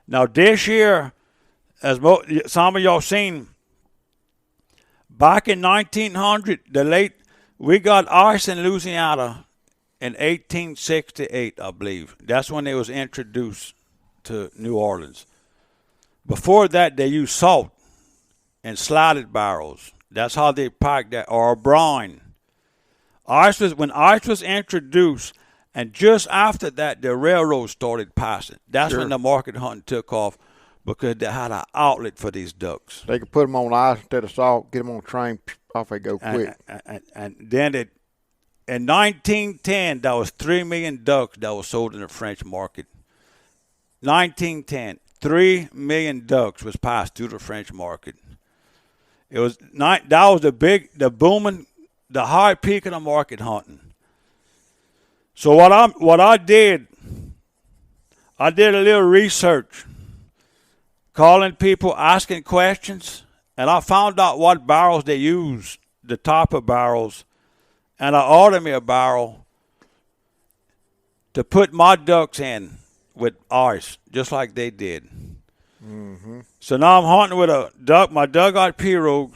B: Now this year, as some of y'all seen, back in 1900, we got ice in Louisiana in 1868, I believe. That's when it was introduced to New Orleans. Before that, they used salt and slotted barrels. That's how they packed that, or a brine. When ice was introduced, and just after that, the railroad started passing. That's when the market hunting took off, because they had an outlet for these ducks.
A: They could put them on ice instead of salt, get them on a train, off they go quick.
B: And then in 1910, there was 3 million ducks that was sold in the French market. 1910, 3 million ducks was passed through the French market. That was the booming, the high peak of the market hunting. So what I did a little research, calling people, asking questions, and I found out what barrels they use, the top of barrels, and I ordered me a barrel to put my ducks in with ice, just like they did. Mm-hmm. So now I'm hunting with my dugout pirogue.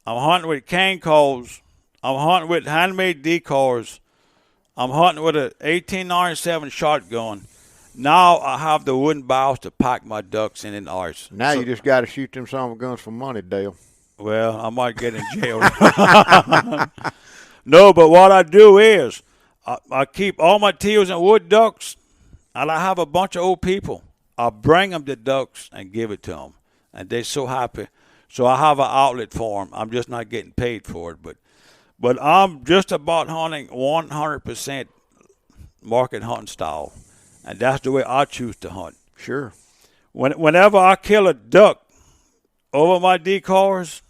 B: I'm hunting with cane calls. I'm hunting with handmade decoys. I'm hunting with an 1897 shotgun. Now I have the wooden barrels to pack my ducks in ice.
A: Now you just got to shoot them son of a guns for money, Dale.
B: Well, I might get in jail. No, but what I do is I keep all my teals and wood ducks, and I have a bunch of old people. I bring them the ducks and give it to them, and they're so happy. So I have an outlet for them. I'm just not getting paid for it, but I'm just about hunting 100% market hunting style. And that's the way I choose to hunt.
A: Sure.
B: Whenever I kill a duck over my decoys,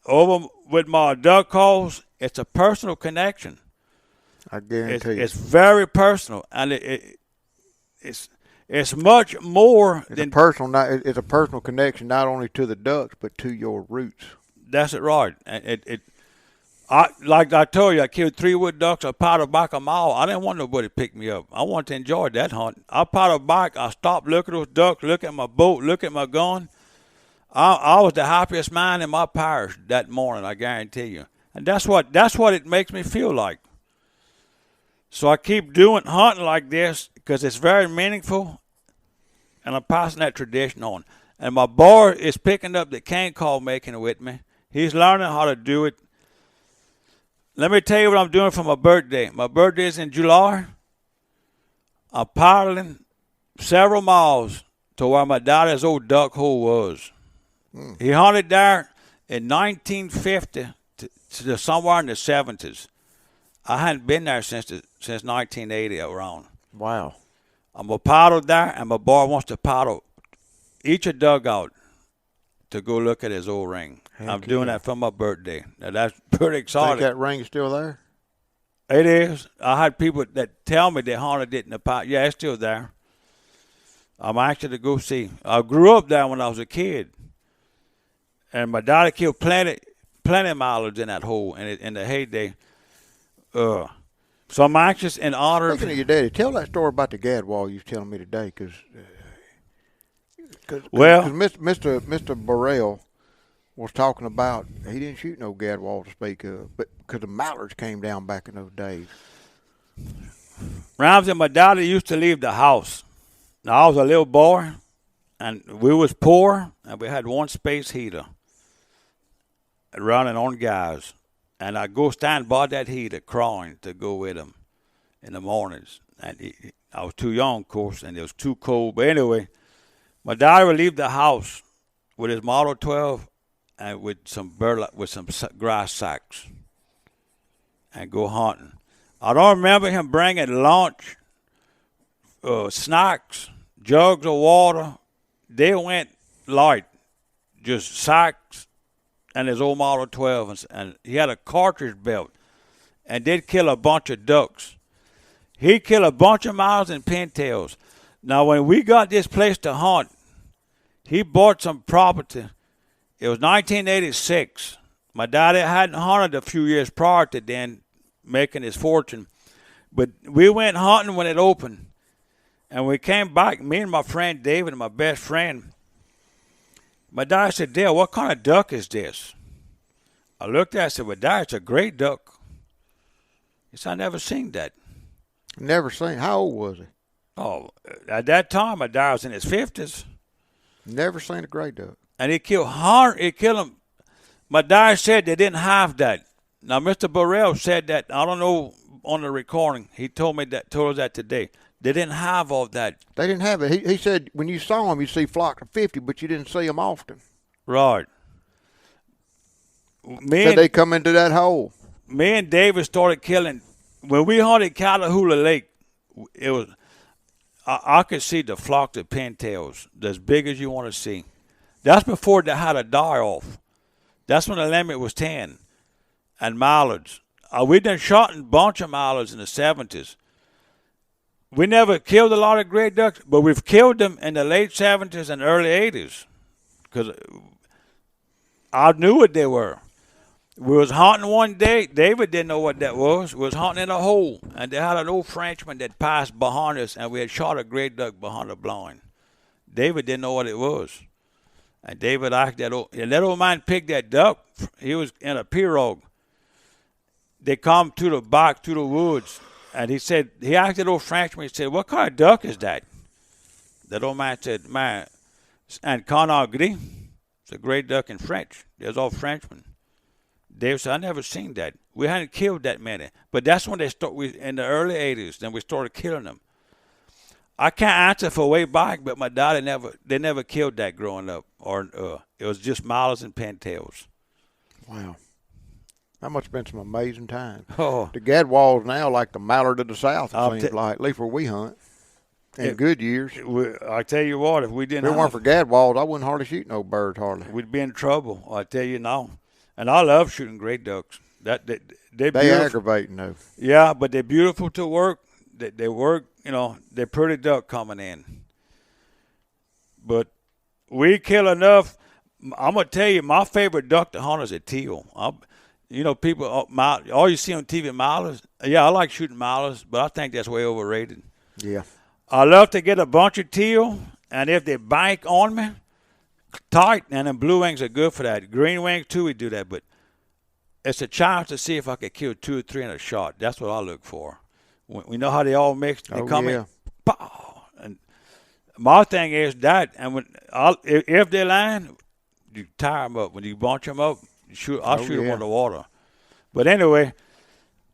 B: over with my duck calls, it's a personal connection.
A: I guarantee you.
B: It's very personal, and it's much more than
A: it's a personal connection not only to the ducks but to your roots.
B: That's it, right. And like I told you, I killed 3 wood ducks. I paddled back a mile. I didn't want nobody to pick me up. I wanted to enjoy that hunt. I paddled back. I stopped, look at those ducks, look at my boat, look at my gun. I was the happiest man in my parish that morning, I guarantee you. And that's what it makes me feel like. So I keep doing hunting like this because it's very meaningful, and I'm passing that tradition on. And my boy is picking up the cane call making with me. He's learning how to do it. Let me tell you what I'm doing for my birthday. My birthday is in July. I'm paddling several miles to where my daddy's old duck hole was. He hunted there in 1950 to somewhere in the 70s. I hadn't been there since 1980 around.
A: Wow.
B: I'm going to paddle there, and my boy wants to paddle each a dugout to go look at his old ring. I'm doing that for my birthday. Now, that's pretty exciting.
A: Think that ring's still there?
B: It is. I had people that tell me they hunted it in the past. Yeah, it's still there. I'm anxious to go see. I grew up there when I was a kid, and my daddy killed plenty mallards in that hole in the heyday. So I'm anxious in honor.
A: Speaking of your daddy, tell that story about the gadwall you was telling me today, because Mr. Burrell was talking about he didn't shoot no gadwall to speak of, but because the mallards came down back in those days.
B: Ramsey, my daddy used to leave the house. Now, I was a little boy, and we was poor, and we had one space heater running on gas. And I'd go stand by that heater crying to go with him in the mornings. And I was too young, of course, and it was too cold. But anyway, my daddy would leave the house with his Model 12 and with some grass sacks and go hunting. I don't remember him bringing lunch, snacks, jugs of water. They went light, just sacks and his old Model 12. And he had a cartridge belt, and they'd kill a bunch of ducks. He'd kill a bunch of miles and pintails. Now, when we got this place to hunt, he bought some property. It was 1986. My daddy hadn't hunted a few years prior to then, making his fortune. But we went hunting when it opened. And we came back, me and my friend David, my best friend. My dad said, Dale, what kind of duck is this? I looked at it and said, well, Dad, it's a great duck. He said, I never seen that.
A: Never seen. How old was he?
B: Oh, at that time, my dad was in his 50s.
A: Never seen a gray duck.
B: And he killed him. My dad said they didn't have that. Now, Mr. Burrell said that, I don't know, on the recording. He told us that today. They didn't have all that.
A: They didn't have it. He said when you saw him, you see flock of 50, but you didn't see them often.
B: Right.
A: So they come into that hole.
B: Me and David started killing. When we hunted Catahoula Lake, it was I could see the flock of pintails as big as you want to see. That's before they had a die off. That's when the limit was 10. And mallards. We done shot a bunch of mallards in the 70s. We never killed a lot of great ducks, but we've killed them in the late 70s and early 80s. Because I knew what they were. We was hunting one day. David didn't know what that was. We was hunting in a hole, and they had an old Frenchman that passed behind us, and we had shot a great duck behind a blind. David didn't know what it was. And David asked that old man picked that duck. He was in a pirogue. They come to the back, to the woods, and he asked that old Frenchman, he said, what kind of duck is that? That old man said, man, and canard gris. It's a great duck in French. There's all Frenchmen. Dave said, I never seen that. We hadn't killed that many. But that's when in the early 80s, then we started killing them. I can't answer for way back, but my daddy never killed that growing up. Or it was just mallards and pintails.
A: Wow. That must have been some amazing times.
B: Oh.
A: The gadwalls now like the mallard of the South, it seems like, at least where we hunt. In good years.
B: I tell you what, if we didn't
A: If it weren't for gadwalls, I wouldn't hardly shoot no birds, hardly.
B: we'd be in trouble. I tell you now. And I love shooting great ducks. They're
A: They
B: beautiful.
A: aggravating, though.
B: Yeah, but they're beautiful to work. They work, they're pretty duck coming in. But we kill enough. I'm going to tell you, my favorite duck to hunt is a teal. People, all you see on TV, milers. Yeah, I like shooting milers, but I think that's way overrated.
A: Yeah.
B: I love to get a bunch of teal, and if they bank on me, tight, and then blue wings are good for that. Green wings, too, we do that, but it's a chance to see if I could kill 2 or 3 in a shot. That's what I look for. We know how they all mix. They come in, pow, and my thing is that, and if they land, you tire them up. When you bunch them up, I'll shoot them on the water. But anyway,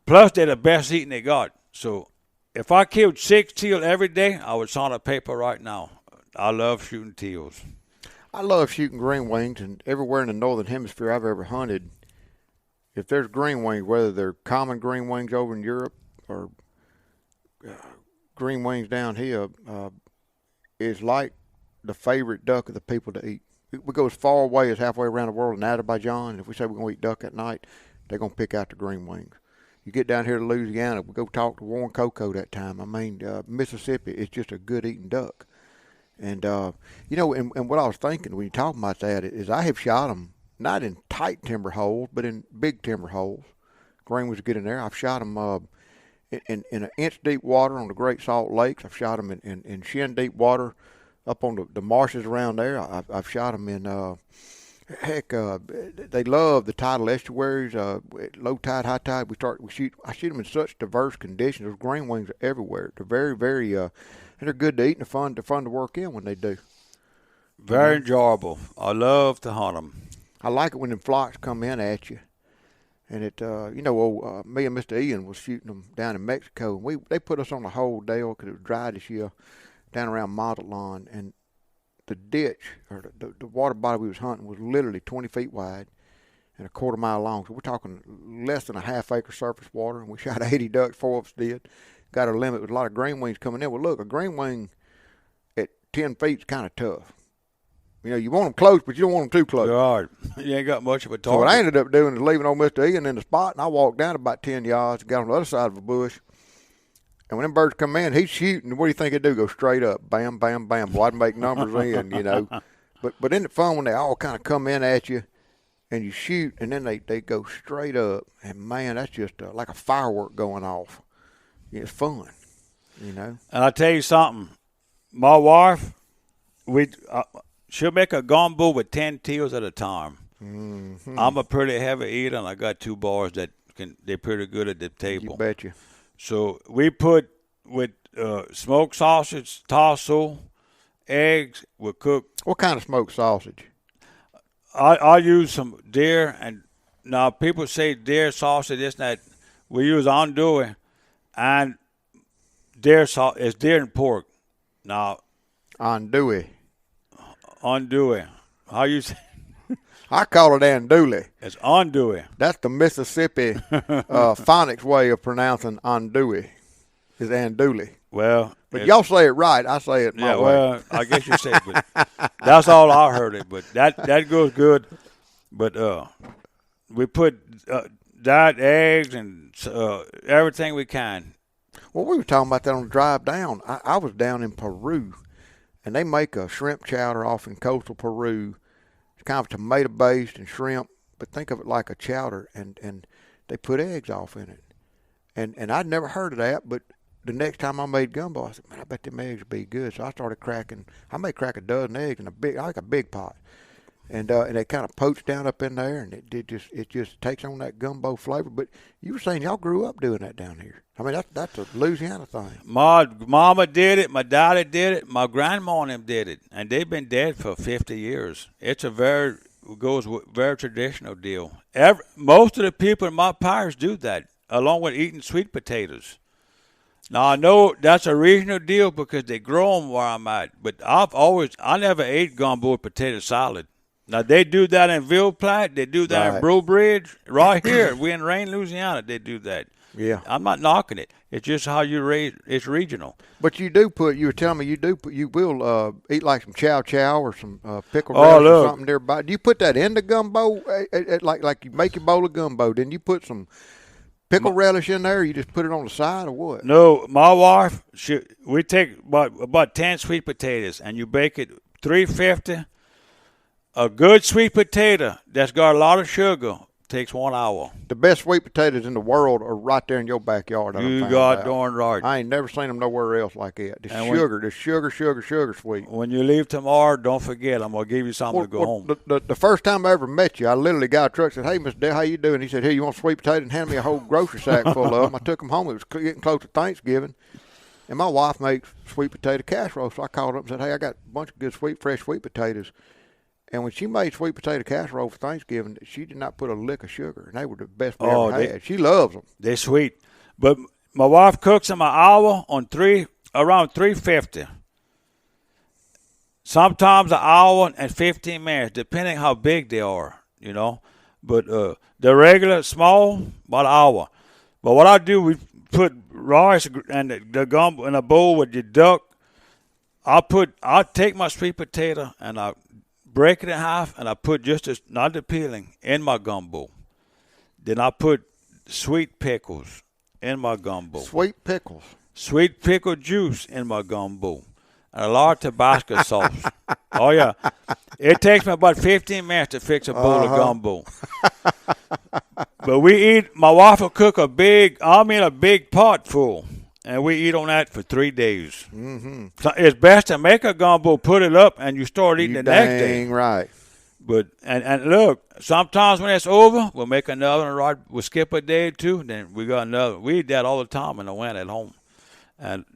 B: plus they're the best eating they got. So if I killed 6 teal every day, I would sign a paper right now. I love shooting teals.
A: I love shooting green wings, and everywhere in the northern hemisphere I've ever hunted, if there's green wings, whether they're common green wings over in Europe or green wings down here, is like the favorite duck of the people to eat. We go as far away as halfway around the world in Azerbaijan, and if we say we're going to eat duck at night, they're going to pick out the green wings. You get down here to Louisiana, we go talk to Warren Coco that time. I mean, Mississippi is just a good eating duck. And, and what I was thinking when you talk about that is I have shot them, not in tight timber holes, but in big timber holes. Green was good in there. I've shot them in an inch deep water on the Great Salt Lakes. I've shot them in shin deep water up on the marshes around there. I've shot them in, they love the tidal estuaries, low tide, high tide. I shoot them in such diverse conditions. Those green wings are everywhere. They're very, very, they're good to eat and they're fun to work in when they do.
B: Very enjoyable. I love to hunt them.
A: I like it when them flocks come in at you. And me and Mr. Ian was shooting them down in Mexico. And they put us on a whole deal because it was dry this year down around Bordelon. And the ditch, or the water body we was hunting was literally 20 feet wide and a quarter mile long. So we're talking less than a half-acre surface water. And we shot 80 ducks, 4 of us did. Got our limit with a lot of green wings coming in. Well, look, a green wing at 10 feet is kind of tough. You want them close, but you don't want them too close.
B: Right. You ain't got much of a target.
A: So what I ended up doing is leaving old Mr. Ian in the spot, and I walked down about 10 yards and got on the other side of a bush. And when them birds come in, he's shooting. What do you think he'd do? Go straight up. Bam, bam, bam. Boy, I'd make numbers in, But isn't it fun when they all kind of come in at you and you shoot, and then they go straight up. And, man, that's just like a firework going off. It's fun, And
B: I'll tell you something. My wife, she'll make a gumbo with 10 teals at a time. Mm-hmm. I'm a pretty heavy eater, and I got 2 boys they're pretty good at the table.
A: You betcha.
B: So we put with smoked sausage, tassel, eggs. We'll cook.
A: What kind of smoked sausage?
B: I use some deer, and now people say deer sausage. It's not. We use andouille, and deer sauce is deer and pork. Now
A: andouille.
B: Andouille. How you say?
A: I call it andouille.
B: It's andouille.
A: That's the Mississippi phonics way of pronouncing andouille. Is andouille.
B: Well,
A: but y'all say it right. I say it my way.
B: Well, I guess you say it, but that's all I heard it. But that goes good. But we put that eggs and everything we can.
A: Well, we were talking about that on the drive down. I was down in Peru, and they make a shrimp chowder off in coastal Peru. It's kind of tomato based and shrimp, but think of it like a chowder, and they put eggs off in it. And I'd never heard of that, but the next time I made gumbo, I said, man, I bet them eggs would be good. So I started cracking. I may crack a dozen eggs in I like a big pot. And they kind of poach down up in there, and it just takes on that gumbo flavor. But you were saying y'all grew up doing that down here. I mean, that's a Louisiana thing.
B: My mama did it. My daddy did it. My grandma and them did it, and they've been dead for 50 years. It's a very traditional deal. Most of the people in my parish do that, along with eating sweet potatoes. Now, I know that's a regional deal because they grow them where I'm at, but I never ate gumbo with potato salad. Now, they do that in Ville Platte. They do that in Brew Bridge. Right here, we in Rain, Louisiana, they do that.
A: Yeah.
B: I'm not knocking it. It's just how you raise. It's regional.
A: But you do put. You were telling me you will eat like some chow chow or some pickle
B: Oh,
A: relish or
B: look.
A: something nearby. Do you put that in the gumbo? Like you make your bowl of gumbo, then you put some pickle relish in there. Or you just put it on the side or what?
B: No, my wife. We take about 10 sweet potatoes, and you bake it 350. A good sweet potato that's got a lot of sugar takes 1 hour.
A: The best sweet potatoes in the world are right there in your backyard.
B: You got darn right.
A: I ain't never seen them nowhere else like that. The sugar sweet.
B: When you leave tomorrow, don't forget. I'm gonna give you something to go home.
A: The first time I ever met you, I literally got a truck and said, "Hey, Mr. Dale, how you doing?" He said, "Here, you want sweet potato?" And handed me a whole grocery sack full of them. I took them home. It was getting close to Thanksgiving, and my wife makes sweet potato casserole. So I called up and said, "Hey, I got a bunch of good fresh sweet potatoes." And when she made sweet potato casserole for Thanksgiving, she did not put a lick of sugar, and they were the best we ever had. She loves them.
B: They're sweet, but my wife cooks them an hour on around 350. Sometimes an hour and 15 minutes, depending how big they are, you know. But the regular small, about an hour. But what I do, we put rice and the gumbo in a bowl with your duck. I'll take my sweet potato and I break it in half, and I put not the peeling, in my gumbo. Then I put sweet pickles in my gumbo.
A: Sweet pickles.
B: Sweet pickle juice in my gumbo. And a lot of Tabasco sauce. Oh, yeah. It takes me about 15 minutes to fix a bowl of gumbo. But my wife will cook a big pot full. And we eat on that for 3 days.
A: Mm-hmm.
B: So it's best to make a gumbo, put it up, and you start eating the next day.
A: Dang right.
B: But and look, sometimes when it's over, we'll make another. Right, we'll skip a day or two, then we got another. We eat that all the time in the winter at home. And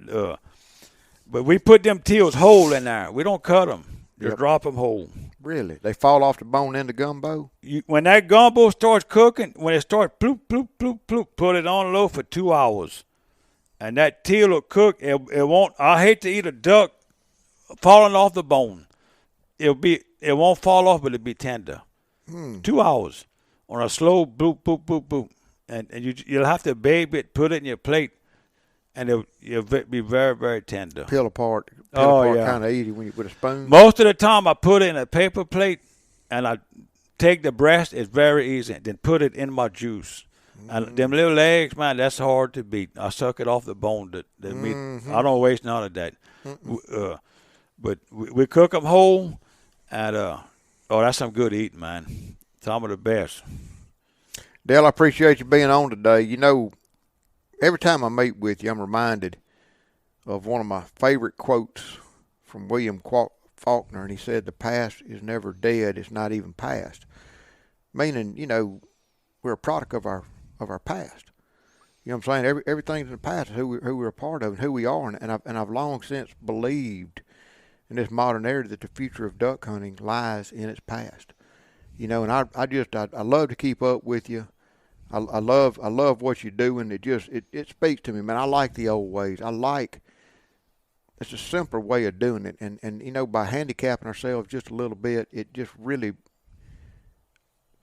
B: but we put them teals whole in there. We don't cut them. Just drop them whole.
A: Really? They fall off the bone in the gumbo?
B: When that gumbo starts cooking, when it starts bloop, bloop, bloop, bloop, put it on low for 2 hours. And that teal will cook. It won't. I hate to eat a duck falling off the bone. It won't fall off, but it'll be tender. 2 hours on a slow boop, boop, boop, boop, and you'll have to baby it, put it in your plate, and it'll be very, very tender.
A: Peel apart kind of easy with a spoon.
B: Most of the time, I put it in a paper plate, and I take the breast. It's very easy. Then put it in my juice. And them little legs, man, that's hard to beat. I suck it off the bone, the meat. I don't waste none of that. But we cook them whole, and that's some good eating, man. Some of the best.
A: Dale, I appreciate you being on today. You know, every time I meet with you, I'm reminded of one of my favorite quotes from William Faulkner, and he said, "The past is never dead; it's not even past." Meaning, you know, we're a product of our past. You know what I'm saying? Everything in the past is who we're a part of and who we are. And I've long since believed in this modern era that the future of duck hunting lies in its past. You know, and I love to keep up with you. I love what you're doing. It speaks to me, man. I like the old ways. It's a simpler way of doing it. And you know, by handicapping ourselves just a little bit, it just really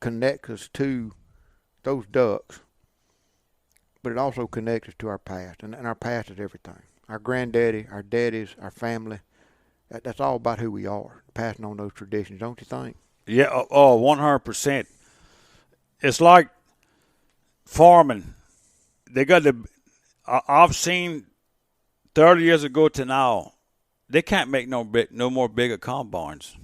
A: connects us to those ducks, but it also connects us to our past, and our past is everything. Our granddaddy, our daddies, our family, that's all about who we are, passing on those traditions, don't you think?
B: Yeah, 100%. It's like farming. I've seen 30 years ago to now, they can't make no more bigger combines.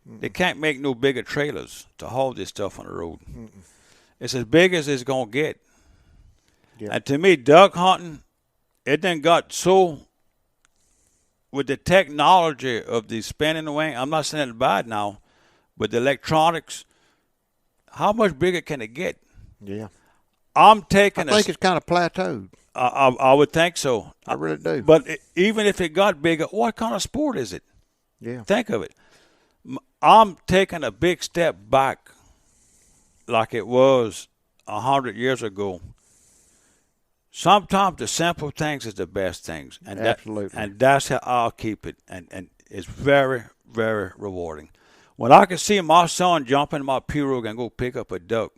B: They can't make no bigger trailers to haul this stuff on the road. It's as big as it's going to get. Yeah. And to me, duck hunting, it done got so, with the technology of the spinning wing, I'm not saying it's bad now, but the electronics, how much bigger can it get?
A: Yeah.
B: I
A: think it's kind of plateaued.
B: I would think so.
A: I really do.
B: But even if it got bigger, what kind of sport is it?
A: Yeah.
B: Think of it. I'm taking a big step back like it was 100 years ago. Sometimes the simple things is the best things. And
A: absolutely.
B: And that's how I'll keep it. And it's very, very rewarding. When I can see my son jump in my pirogue and go pick up a duck,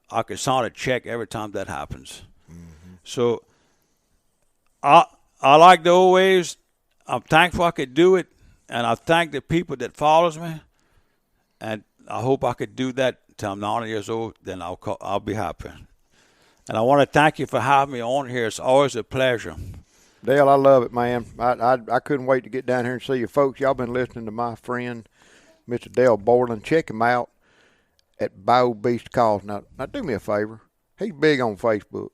B: I can sign a check every time that happens. So I like the old ways. I'm thankful I could do it, and I thank the people that follows me. And I hope I could do that till I'm 90 years old. Then I'll be happy. And I want to thank you for having me on here. It's always a pleasure.
A: Dale, I love it, man. I couldn't wait to get down here and see you folks. Y'all been listening to my friend, Mr. Dale Bordelon. Check him out at Bayou Beast Calls. Now do me a favor. He's big on Facebook.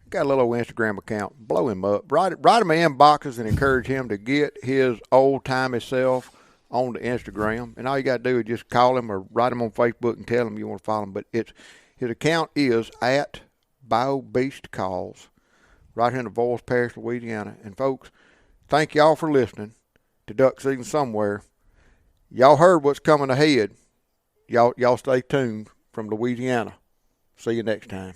A: Got a little Instagram account. Blow him up. Write him in inboxes and encourage him to get his old-timey self on the Instagram. And all you got to do is just call him or write him on Facebook and tell him you want to follow him. But his account is at Bayou Beast Calls, right here in the Voice Parish, Louisiana. And, folks, thank y'all for listening to Duck Season Somewhere. Y'all heard what's coming ahead. Y'all stay tuned from Louisiana. See you next time.